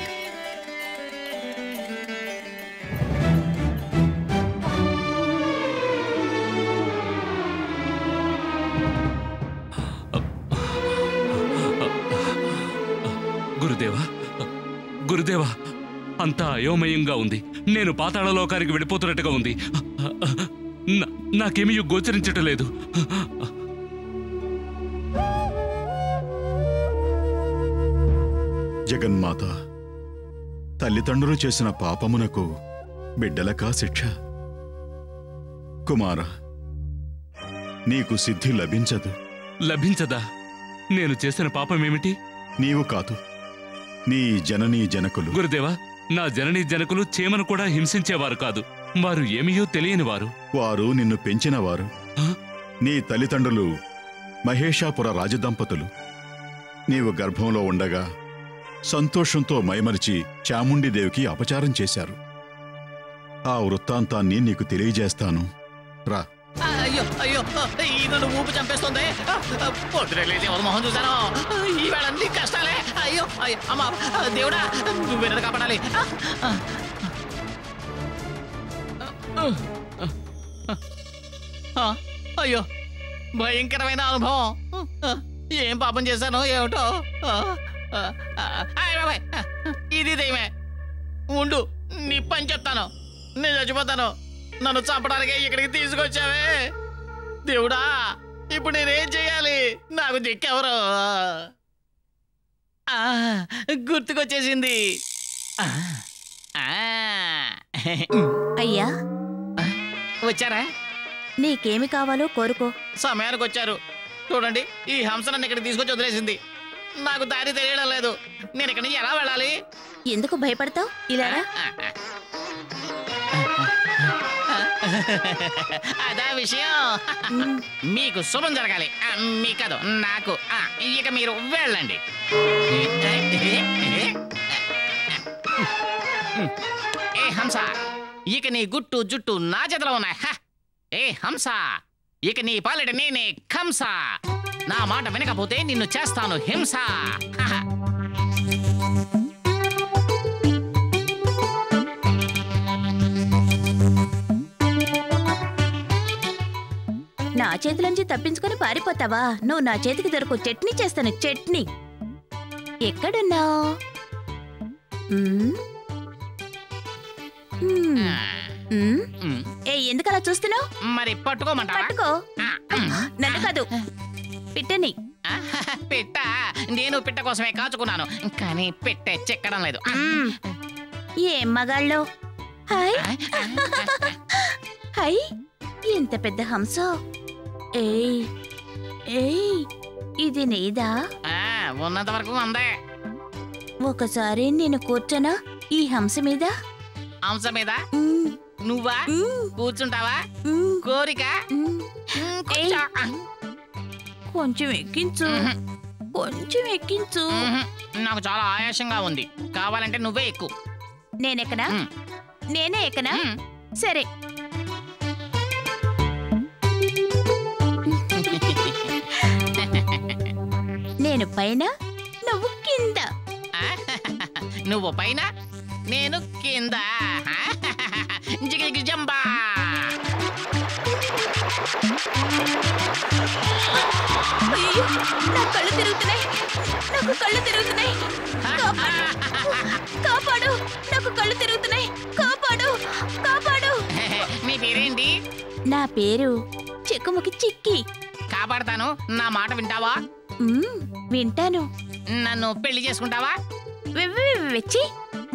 గురుదేవా, అంతా అయోమయంగా ఉంది. నేను పాతాళలోకానికి వెళ్ళిపోతున్నట్టుగా ఉంది. నాకేమీ గోచరించటం లేదు. జగన్మాత, తల్లిదండ్రులు చేసిన పాపమునకు బిడ్డలకా శిక్ష. కుమార, నీకు సిద్ధి లభించదా? నేను చేసిన పాపమేమిటి? నీవు కాదు, నీ జననీ జనకులు. గురుదేవా, నా జననీ జనకులు చీమను కూడా హింసించేవారు కాదు. వారు ఏమీయో తెలియని వారు. వారు నిన్ను పెంచినవారు. నీ తల్లిదండ్రులు మహేషాపుర రాజదంపతులు. నీవు గర్భంలో ఉండగా సంతోషంతో మైమరిచి చాముండిదేవికి అపచారం చేశారు. ఆ వృత్తాంతాన్ని నీకు తెలియజేస్తాను, రా. అయ్యో అయ్యో, ఈ నన్ను ఊపి చంపేస్తుంది. పొద్దులేదే మొహం చూశాను. ఈవేళ అన్ని కష్టాలే. అయ్యో అయ్యో, అమ్మా దేవుడా, నువ్వేనది కాపాడాలి. అయ్యో, భయంకరమైన అనుభవం. ఏం పాపం చేశానో ఏమిటో. ఇది దైవమే. ఉండు, నీ పని చెప్తాను. నేను చచ్చిపోతాను. నన్ను చంపడానికి ఇక్కడికి తీసుకొచ్చావే. దేవుడా, ఇప్పుడు నేనేం చేయాలి? నాకు దిక్కెవరు? గుర్తుకొచ్చేసింది. అయ్యా, వచ్చారా? నీకేమి కావాలో కోరుకో. సమయానికి వచ్చారు. చూడండి, ఈ హంస నన్ను ఇక్కడ తీసుకొచ్చి వదిలేసింది. నాకు దారి తెలియడం లేదు. నేను ఇక్కడి నుంచి ఎలా వెళ్ళాలి? ఎందుకు భయపడతావు? ఇలా రా. అదా విషయం. మీకు శుభం జరగాలి. మీ కాదు, నాకు. ఇక మీరు వెళ్ళండి. ఏ హంస, ఇక నీ గుట్టు జుట్టు నా చేతిలో ఉన్నాయి. ఏ హంస, ఇక నీ పాలిట నేనే కంస. నా మాట వినకపోతే నిన్ను చేస్తాను హింస. నా చేతిలోంచి తప్పించుకొని పారిపోతావా? నువ్వు నా చేతికి దొరకు. చట్నీ చేస్తాను, చట్నీ. ఎక్కడున్నావు? ఏ, ఎందుకలా చూస్తున్నావు? మరి పట్టుకోమంటా? పట్టుకో. నన్ను కాదు, పిట్టని. పిట్ట? నేను పిట్ట కోసమే కాచుకున్నాను, కానీ పిట్టే చెక్కడం లేదు. ఏం మగాళ్ళు! హాయ్ హాయ్, ఎంత పెద్ద హంస! ఏయ్ ఏయ్, ఇది నీదా? ఉన్నంత వరకు అందే. ఒకసారి నేను కూర్చోనా ఈ హంస మీద? హంస మీద నువ్వా కూర్చుంటావా? కోరిక. కొంచెం ఎక్కించు, కొంచెం ఎక్కించు. నాకు చాలా ఆయాసంగా ఉంది. కావాలంటే నువ్వే ఎక్కు. నేనెక్కనా? నేనే ఎక్కనా? సరే. నేను పైన, నువ్వు కింద. నువ్వు పైన, నేను కింద. జిగిజిగి జంబా. అయ్యో, నా కళ్ళు తిరుగుతున్నాయి, నాకు కళ్ళు తిరుగుతున్నాయి. కాపాడు, నాకు కళ్ళు తిరుగుతున్నాయి. కాపాడు, కాపాడు. నీ పేరేంటి? నా పేరు చెక్కుముకి చిక్కి. కాపాడతాను, నా మాట వింటావా? వింటాను. నన్ను పెళ్లి చేసుకుంటావా? వెచ్చి,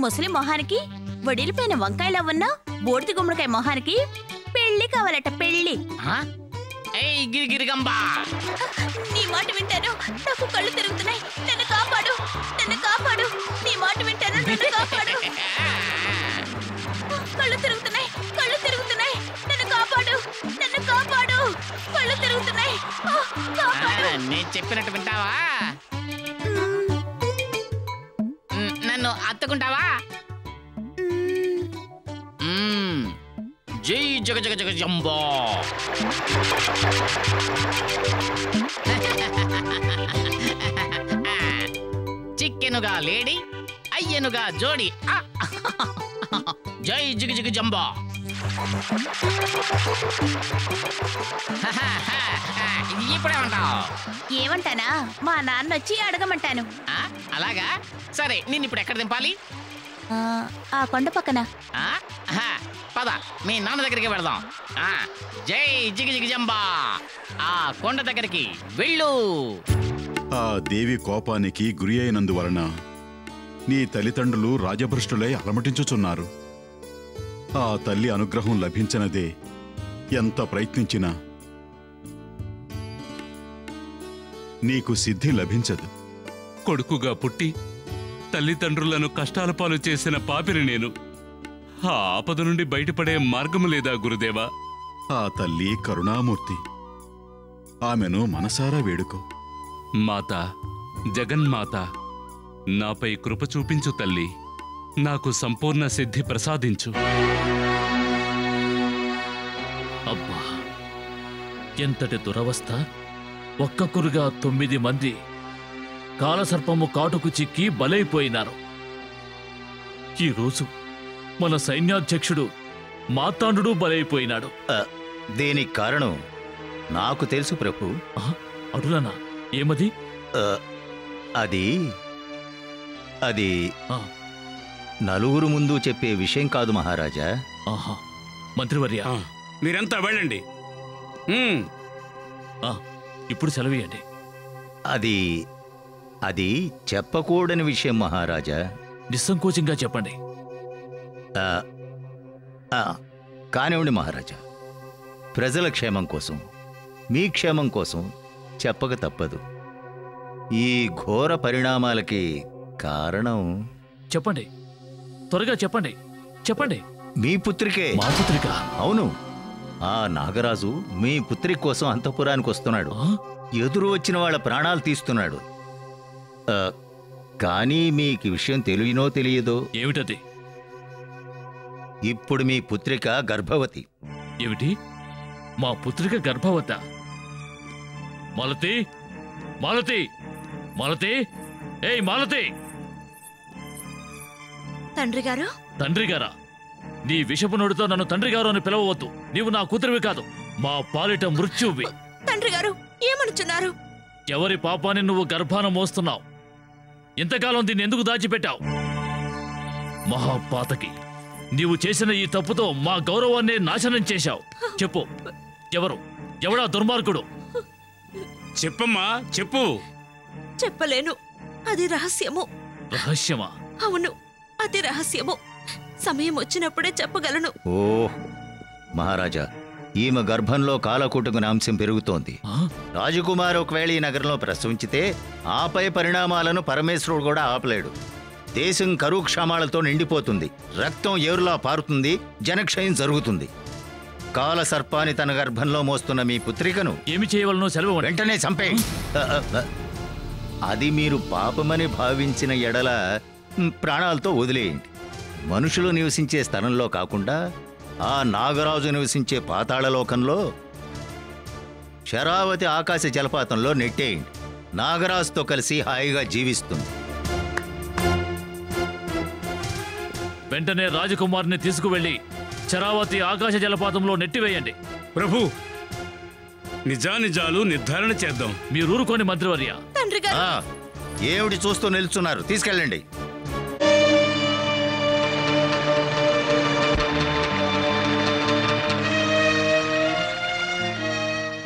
ముసలి మొహానికి వడిలిపోయిన వంకాయలా ఉన్నా బోడిది గుమ్మడికాయ మొహానికి పెళ్లి కావాలట, పెళ్లి. ఏయ్ గిరిగిరిగంబా, నీ మాట వింటాను, నాకు కళ్ళు తిరుగుతున్నాయి. నన్ను కాపాడు, నన్ను కాపాడు. నీ మాట వింటాను, నన్ను కాపాడు. కళ్ళు తిరుగుతున్నాయి, కళ్ళు తిరుగుతున్నాయి. నన్ను కాపాడు, నన్ను కాపాడు. కళ్ళు తిరుగుతున్నాయి. నేను చెప్పినట్టు వింటావా? నన్ను అత్తుకుంటావా? జై జగ జగ జగ జంబో. చిక్కెనుగా లేడీ, అయ్యనుగా జోడి. జై జిగ జిగ జంబో. ఇప్పుడేమంటావు? ఏమంటానా? మా నాన్న వచ్చి అడగమంటాను. అలాగా, సరే. నిన్ను ఇప్పుడు ఎక్కడ దింపాలి? ఆ కొండ పక్కన. పద, మీ నాన్న దగ్గరికి వెళదాం. జై జిగి జిగి జంబా. ఆ కొండ దగ్గరికి వెళ్ళు. ఆ దేవి కోపానికి గురి అయినందువలన నీ తల్లిదండ్రులు రాజభ్రష్టులై అలమటించుచున్నారు. ఆ తల్లి అనుగ్రహం లభించనదే ఎంత ప్రయత్నించినా నీకు సిద్ధి లభించదు. కొడుకుగా పుట్టి తల్లిదండ్రులను కష్టాల పాలు చేసిన పాపిని నేను. ఆ ఆపద నుండి బయటపడే మార్గము లేదా గురుదేవా? ఆ తల్లి కరుణామూర్తి, ఆమెను మనసారా వేడుకో. మాత, జగన్మాత, నాపై కృప చూపించు తల్లి. నాకు సంపూర్ణ సిద్ధి ప్రసాదించు. అబ్బా, ఎంతటి దురవస్థ! ఒక్కొక్కరుగా 9 మంది కాలసర్పము కాటుకు చిక్కి బలైపోయినారు. ఈరోజు మన సైన్యాధ్యక్షుడు మార్తాండు బలైపోయినాడు. దీనికి కారణం నాకు తెలుసు ప్రభు. అటులనా? ఏమది? అది అది నలుగురు ముందు చెప్పే విషయం కాదు మహారాజా. మంత్రివర్య, మీరంతా వెళ్ళండి. ఇప్పుడు సెలవియండి. అది అది చెప్పకూడని విషయం మహారాజా. నిస్సంకోచంగా చెప్పండి. కానివ్వండి మహారాజా. ప్రజల క్షేమం కోసం, మీ క్షేమం కోసం చెప్పక తప్పదు. ఈ ఘోర పరిణామాలకి కారణం చెప్పండి, త్వరగా చెప్పండి. చెప్పండి. మీ పుత్రికే. మా పుత్రిక? అవును. ఆ నాగరాజు మీ పుత్రి కోసం అంతఃపురానికి వస్తున్నాడు. ఎదురు వచ్చిన వాళ్ళ ప్రాణాలు తీస్తున్నాడు. కానీ మీకు విషయం తెలియనో తెలియదో? ఏమిటది? ఇప్పుడు మీ పుత్రిక గర్భవతి. ఏమిటి? మా పుత్రిక గర్భవత? మాలతి, మాలతి, మాలతి, ఏయ్ మాలతి! తండ్రి గారు. తండ్రి గారా? నీ విషపు నోటితో నన్ను తండ్రి గారు అని పిలవవద్దు. నీవు నా కూతురివి కాదు, మా పాలిట మృత్యువి. తండ్రి గారు ఏమనుచున్నారు? ఎవరి పాపాన్ని నువ్వు గర్భాన మోస్తున్నావు? ఇంతకాలం దీన్ని ఎందుకు దాచిపెట్టావు? మహాపాతకి, నీవు చేసిన ఈ తప్పుతో మా గౌరవాన్ని నాశనం చేశావు. చెప్పు, ఎవడా దుర్మార్గుడు? చెప్పమ్మా, చెప్పు. చెప్పలేను, అది రహస్యము. రహస్యమా? అవును, అది రహస్యము. సమయం వచ్చినప్పుడే చెప్పగలను. ఓ మహారాజా, ఈమె గర్భంలో కాలకూటకుని అంశం పెరుగుతోంది. రాజకుమారి ఒకవేళ ఈ నగరంలో ప్రసవించితే ఆపై పరిణామాలను పరమేశ్వరుడు కూడా ఆపలేడు. దేశం కరువు క్షామాలతో నిండిపోతుంది, రక్తం ఏరులా పారుతుంది, జనక్షయం జరుగుతుంది. కాల సర్పాన్ని తన గర్భంలో మోస్తున్న మీ పుత్రికను ఏమి చేయవలనో సెలవు వెంటనే చంపేయండి. అది మీరు పాపమని భావించిన ఎడల ప్రాణాలతో వదిలేయండి. మనుషులు నివసించే స్థలంలో కాకుండా ఆ నాగరాజు నివసించే పాతాళలోకంలో శరావతి ఆకాశ జలపాతంలో నెట్టేయండి. నాగరాజుతో కలిసి హాయిగా జీవిస్తుంది. వెంటనే రాజకుమారిని తీసుకువెళ్ళి శరావతి ఆకాశ జలపాతంలో నెట్టివేయండి. ప్రభు, నిజానిజాలు నిర్ధారణ చేద్దాం. మీరూరుకోని మంత్రివర్య. తండ్రి గారు. ఏమిటి చూస్తూ నిల్చున్నారు? తీసుకెళ్ళండి.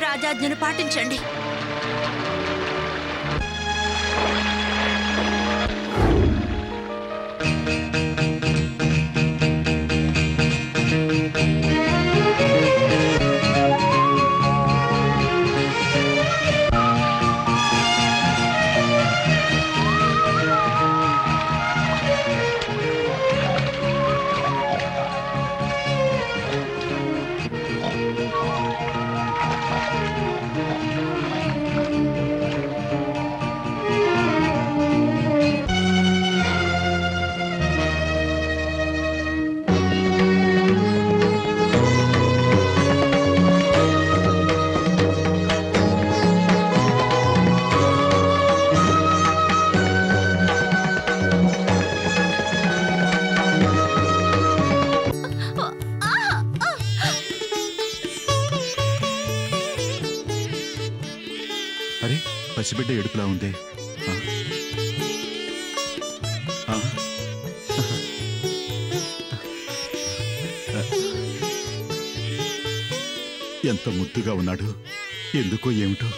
రాజాజ్ఞను పాటించండి. అరే, పసిబిడ్డ ఎడుపులా ఉందే. ఎంత ముద్దుగా ఉన్నాడు. ఎందుకో ఏమిటో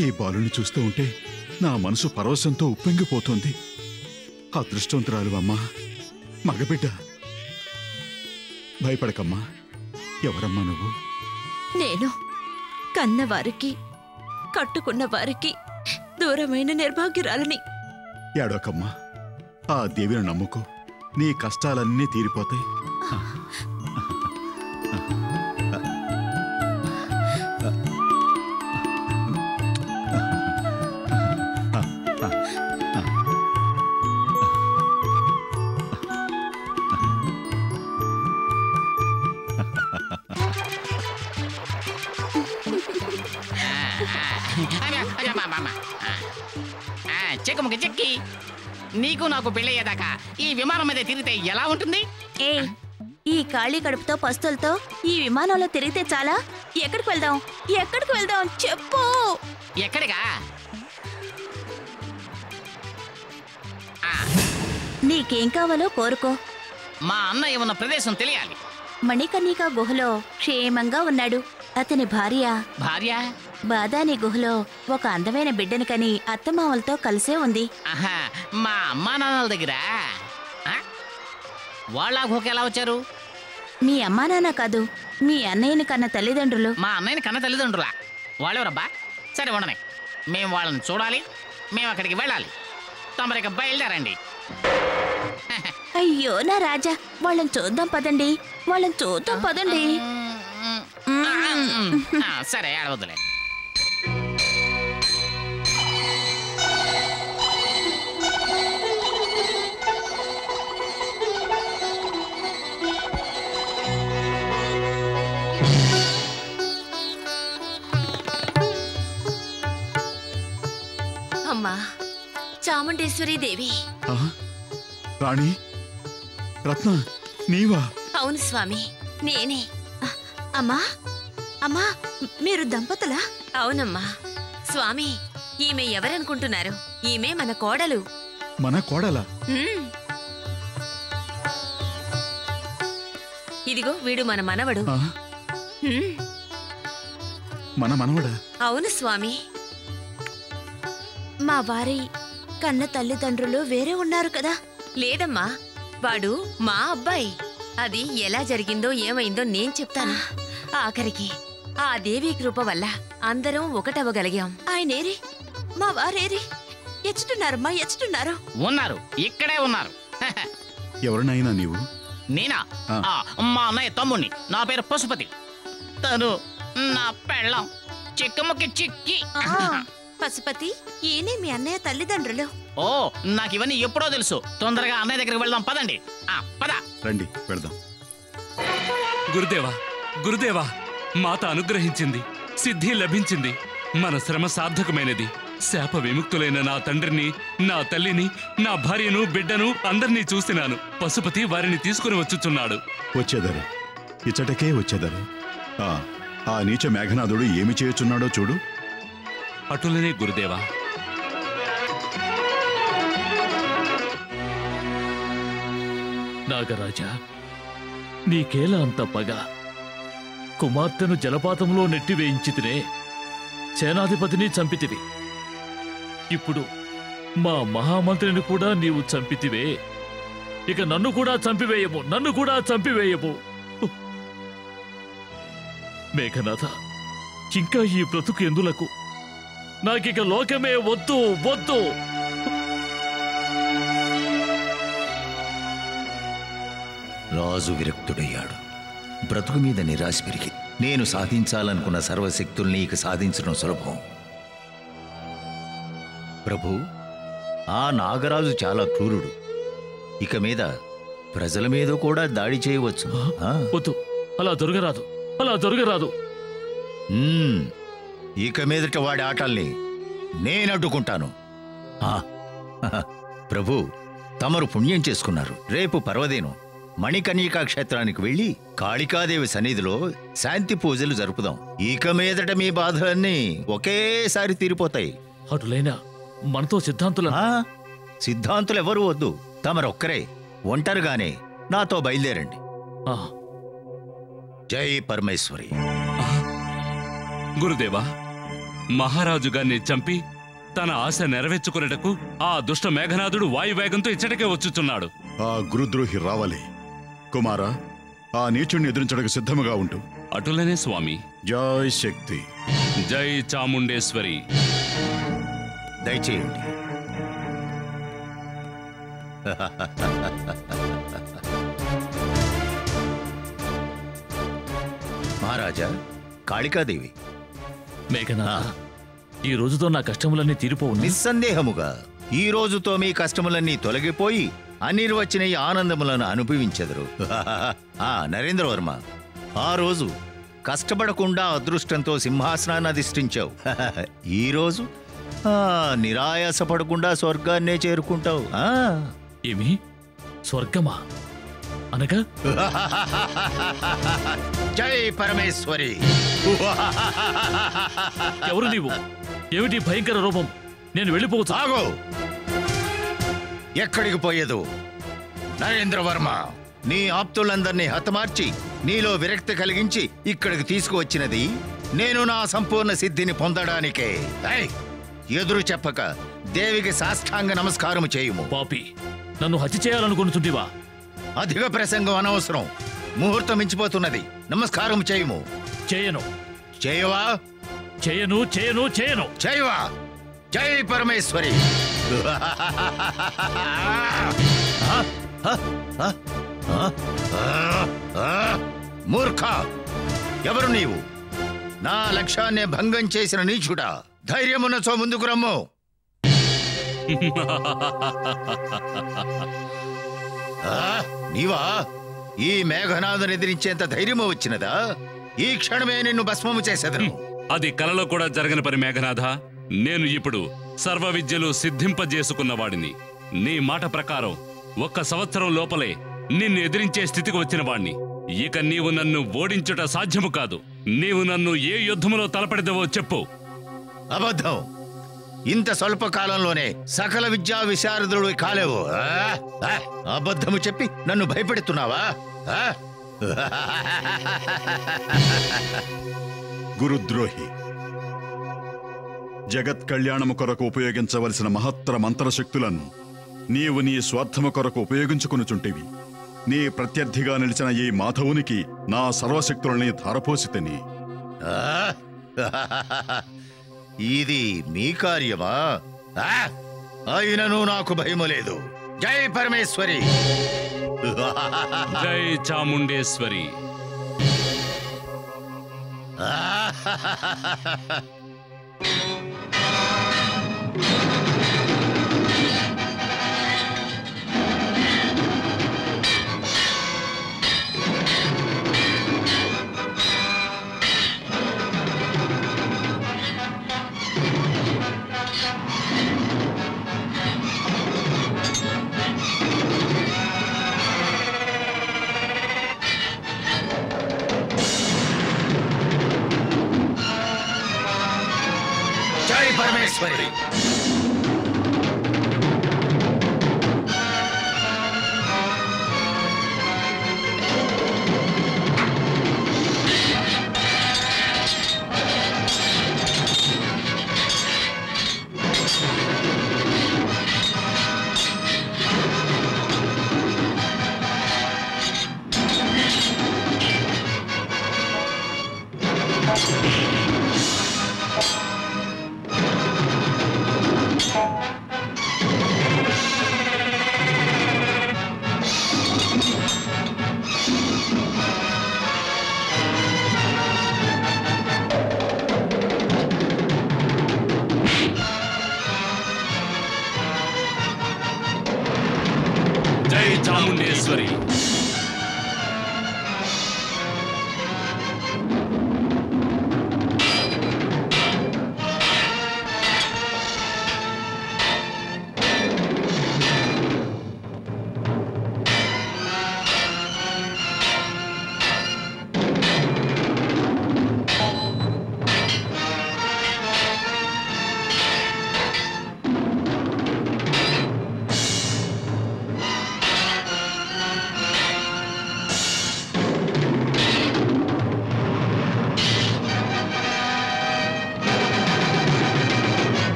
ఈ బాలుని చూస్తూ ఉంటే నా మనసు పరవశంతో ఉప్పొంగిపోతుంది. అదృష్టవంతురాలు అమ్మా, మగబిడ్డ. భయపడకమ్మా. ఎవరమ్మా నువ్వు? నేను కన్నవారికి, కట్టుకున్న వారికి దూరమైన నిర్భాగ్యురాలని. ఏడోకమ్మా, ఆ దేవిని నమ్ముకో, నీ కష్టాలన్నీ తీరిపోతాయి. చెక్కుముకి చెక్కి, నీకు నాకు పెళ్ళయ్యేదాకా ఈ విమానం మీద తిరిగితే ఎలా ఉంటుంది? ఏ, ఈ ఖాళీ కడుపుతో పస్తులతో ఈ విమానంలో తిరిగితే చాలా? ఎక్కడికి వెళ్దాం? ఎక్కడికి వెళ్దాం చెప్పు. ఎక్కడిగా? నీకేం కావాలో కోరుకో. మా అన్నయ్య ఉన్న ప్రదేశం తెలియాలి. మణికర్ణిక గుహలో క్షేమంగా ఉన్నాడు. అతని భార్య బాదాని గుహలో ఒక అందమైన బిడ్డని కని అత్తమామలతో కలిసే ఉంది. ఆహా, మా అమ్మా నాన్నల దగ్గర వాళ్ళ గుహకి ఎలా వచ్చారు? మీ అమ్మా నాన్న కాదు, మీ అన్నయ్యని కన్న తల్లిదండ్రులు. మా అన్నయ్యని కన్న తల్లిదండ్రులా? వాళ్ళెవరబ్బా? సరే ఉండని, మేము వాళ్ళని చూడాలి, మేము అక్కడికి వెళ్ళాలి. తమరిక బయలుదేరండి. అయ్యో నా రాజా, వాళ్ళని చూద్దాం పదండి, వాళ్ళని చూద్దాం పదండి. సరే ఆడవద్దులే. అమ్మా చాముండేశ్వరి దేవి. రాణి రత్న, నీవా? అవును స్వామి, నేనే. అమ్మా అమ్మా, మీరు దంపతులా? అవునమ్మా. స్వామి, ఈమె ఎవరనుకుంటున్నారు? ఈమె మన కోడలు. మన కోడలా? ఇదిగో వీడు మన మనవడు. మన మనవడా? అవును స్వామి. మా వారి కన్న తల్లిదండ్రులు వేరే ఉన్నారు కదా? లేదమ్మా, వాడు మా అబ్బాయి. అది ఎలా జరిగిందో ఏమైందో నేను చెప్తాను. ఆఖరికి ఆ దేవి కృప వల్ల అందరం ఒకటవగలిగాం. ఆయనేరి, మా వారేరి? ఎచ్చుతున్నారమ్మా, ఎచ్చుతున్నారు? ఉన్నారు, ఇక్కడే ఉన్నారు. ఎవరినైనా నీవు? నేనా? మా అన్నయ్య తమ్ముణ్ణి. నా పేరు పశుపతి. తను నా పెళ్ళం చిక్కముక్కి చిక్కి. పశుపతి, ఈయనే మీ అన్నయ్య తల్లిదండ్రులు. ఓ, నాకు ఇవన్నీ ఎప్పుడో తెలుసు. తొందరగా అన్నయ్య దగ్గరికి వెళ్దాం, పదండి. పద. రండి వెళ్దాం. గురుదేవా, గురుదేవా, మాత అనుగ్రహించింది, సిద్ధి లభించింది. మన శ్రమ సార్థకమైనది. శాప విముక్తులైన నా తండ్రిని, నా తల్లిని, నా భార్యను, బిడ్డను అందరినీ చూసినాను. పశుపతి వారిని తీసుకుని వచ్చుచున్నాడు. వచ్చేదరు, ఇచ్చటకే వచ్చేదరు. ఆ నీచ మేఘనాథుడు ఏమి చేయుచున్నాడో చూడు. అటులనే గురుదేవా. నాగరాజా, నీకేలా అంత పగ? కుమార్తెను జలపాతంలో నెట్టివేయించితినే, సేనాధిపతిని చంపితివి. ఇప్పుడు మా మహామంత్రిని కూడా నీవు చంపితివే. ఇక నన్ను కూడా చంపివేయము, నన్ను కూడా చంపివేయము. మేఘనాథ, ఇంకా ఈ బ్రతుకు ఎందులకు? నాకిక లోకమే వద్దు, వద్దు. రాజు విరక్తుడయ్యాడు. బ్రతుకు మీద నిరాశ పెరిగి, నేను సాధించాలనుకున్న సర్వశక్తుల్ని ఇక సాధించడం సులభం. ప్రభు, ఆ నాగరాజు చాలా క్రూరుడు. ఇక మీద ప్రజల మీద కూడా దాడి చేయవచ్చు. వద్దు, అలా జరగరాదు, అలా జరగరాదు. ఇక మీదట వాడి ఆటల్ని నేను అడ్డుకుంటాను. ప్రభు, తమరు పుణ్యం చేసుకున్నారు. రేపు పర్వదినం. మణికర్ణికా క్షేత్రానికి వెళ్లి కాళికాదేవి సన్నిధిలో శాంతి పూజలు జరుపుదాం. ఇక మీదట మీ బాధలన్నీ ఒకేసారి తీరిపోతాయి. అటులైనా మనతో సిద్ధాంతులు ఎవరు వద్దు. తమరొక్కరే ఒంటరిగానే నాతో బయలుదేరండి. జై పరమేశ్వరి. గురుదేవా, మహారాజు గారిని చంపి తన ఆశ నెరవేర్చుకునేటకు ఆ దుష్ట మేఘనాథుడు వాయువేగంతో ఇచ్చటకే వచ్చుచున్నాడు. ఆ గురుద్రోహి రావాలి. కుమారా, ఆ నీచుణ్ణి ఎదిరించడానికి సిద్ధముగా ఉంటూ. అటులనే స్వామి. జై శక్తి. జై చాముండేశ్వరి. దయచేయండి. మహారాజా, కాళికాదేవి. మేఘనాథ, ఈ రోజుతో నా కష్టములన్నీ తీరిపోవు. నిస్సందేహముగా ఈ రోజుతో మీ కష్టములన్నీ తొలగిపోయి అనిర్వచనీయ ఆనందములను అనుభవించెదరు. నరేంద్రవర్మ, ఆ రోజు కష్టపడకుండా అదృష్టంతో సింహాసనాన్ని అధిష్ఠించావు. ఈ రోజు నిరాయాసపడకుండా స్వర్గాన్నే చేరుకుంటావు. ఏమి స్వర్గమా అనగా? జై పరమేశ్వరి. ఎవరు నీవు? ఏమిటి భయంకర రూపం? నేను వెళ్ళిపోవచ్చు. ఆగో, ఎక్కడికి పోయేదు? నరేంద్రవర్మ, నీ ఆప్తులందరినీ హతమార్చి నీలో విరక్తి కలిగించి ఇక్కడికి తీసుకువచ్చినది నేను నా సంపూర్ణ సిద్ధిని పొందడానికే. ఎదురు చెప్పక దేవికి సాష్టాంగ నమస్కారం చేయుము. పాపి, నన్ను హత్య చేయాలనుకుంటుంటివా? అధిక ప్రసంగం అనవసరం. ముహూర్తం మించిపోతున్నది. నమస్కారం చేయుము. చేయను. చేయవా? చేయను చేయను చేయను. చేయవా? జై పరమేశ్వరి. మూర్ఖ, ఎవరు నీవు? నా లక్ష్యాన్ని భంగం చేసిన నీచుడా, ధైర్యమున్నచో ముందుకు రమ్ము. నీవా? ఈ మేఘనాథుని ఎదిరించేంత ధైర్యము వచ్చినదా? ఈ క్షణమే నిన్ను భస్మము చేసేదను. అది కలలో కూడా జరగని పని మేఘనాథ. నేను ఇప్పుడు సర్వ విద్యలు సిద్ధింపజేసుకున్నవాడిని. నీ మాట ప్రకారం 1 సంవత్సరం లోపలే నిన్ను ఎదిరించే స్థితికి వచ్చిన వాణ్ణి. ఇక నీవు నన్ను ఓడించుట సాధ్యము కాదు. నీవు నన్ను ఏ యుద్ధములో తలపడదవో చెప్పు. అబద్ధం. ఇంత స్వల్ప కాలంలోనే సకల విద్యా విశారదుడు కాలేవు. అబద్ధము చెప్పి నన్ను భయపెడుతున్నావా? గురుద్రోహి, జగత్ కళ్యాణము కొరకు ఉపయోగించవలసిన మహత్తర మంత్రశక్తులను నీవు నీ స్వార్థము కొరకు ఉపయోగించుకునుచుంటివి. నీ ప్రత్యర్థిగా నిలిచిన ఈ మాధవునికి నా సర్వశక్తులని ధారపోసితని. ఇది మీ కార్యమా? అయినను నాకు భయము లేదు. జై పరమేశ్వరి. జై చాముండేశ్వరి. జై పరమేశ్వరి. జై చాముండేశ్వరి.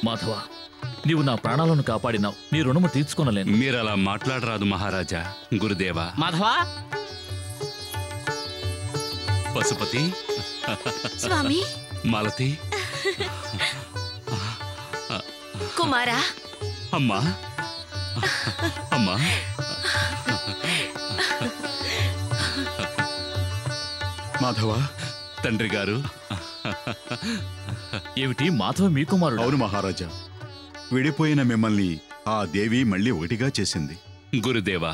మాధవ, నీవు నా ప్రాణాలను కాపాడినావు. నీ రుణము తీర్చుకొనలేను. మీరలా మాట్లాడరాదు మహారాజా. గురుదేవా. మాధవా, పశుపతి, స్వామి మాలతి, కుమారా, అమ్మా అమ్మా, మాధవ, తండ్రి గారు. ఏమిటి మాధవ మీ కుమారుడు? అవును మహారాజా, విడిపోయిన మిమ్మల్ని ఆ దేవి మళ్ళీ ఒకటిగా చేసింది. గురుదేవా,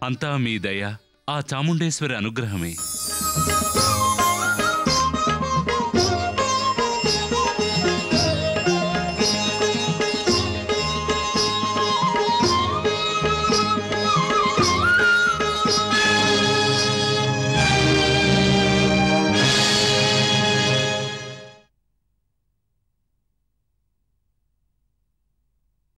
అంతా మీ దయ, ఆ చాముండేశ్వరి అనుగ్రహమే.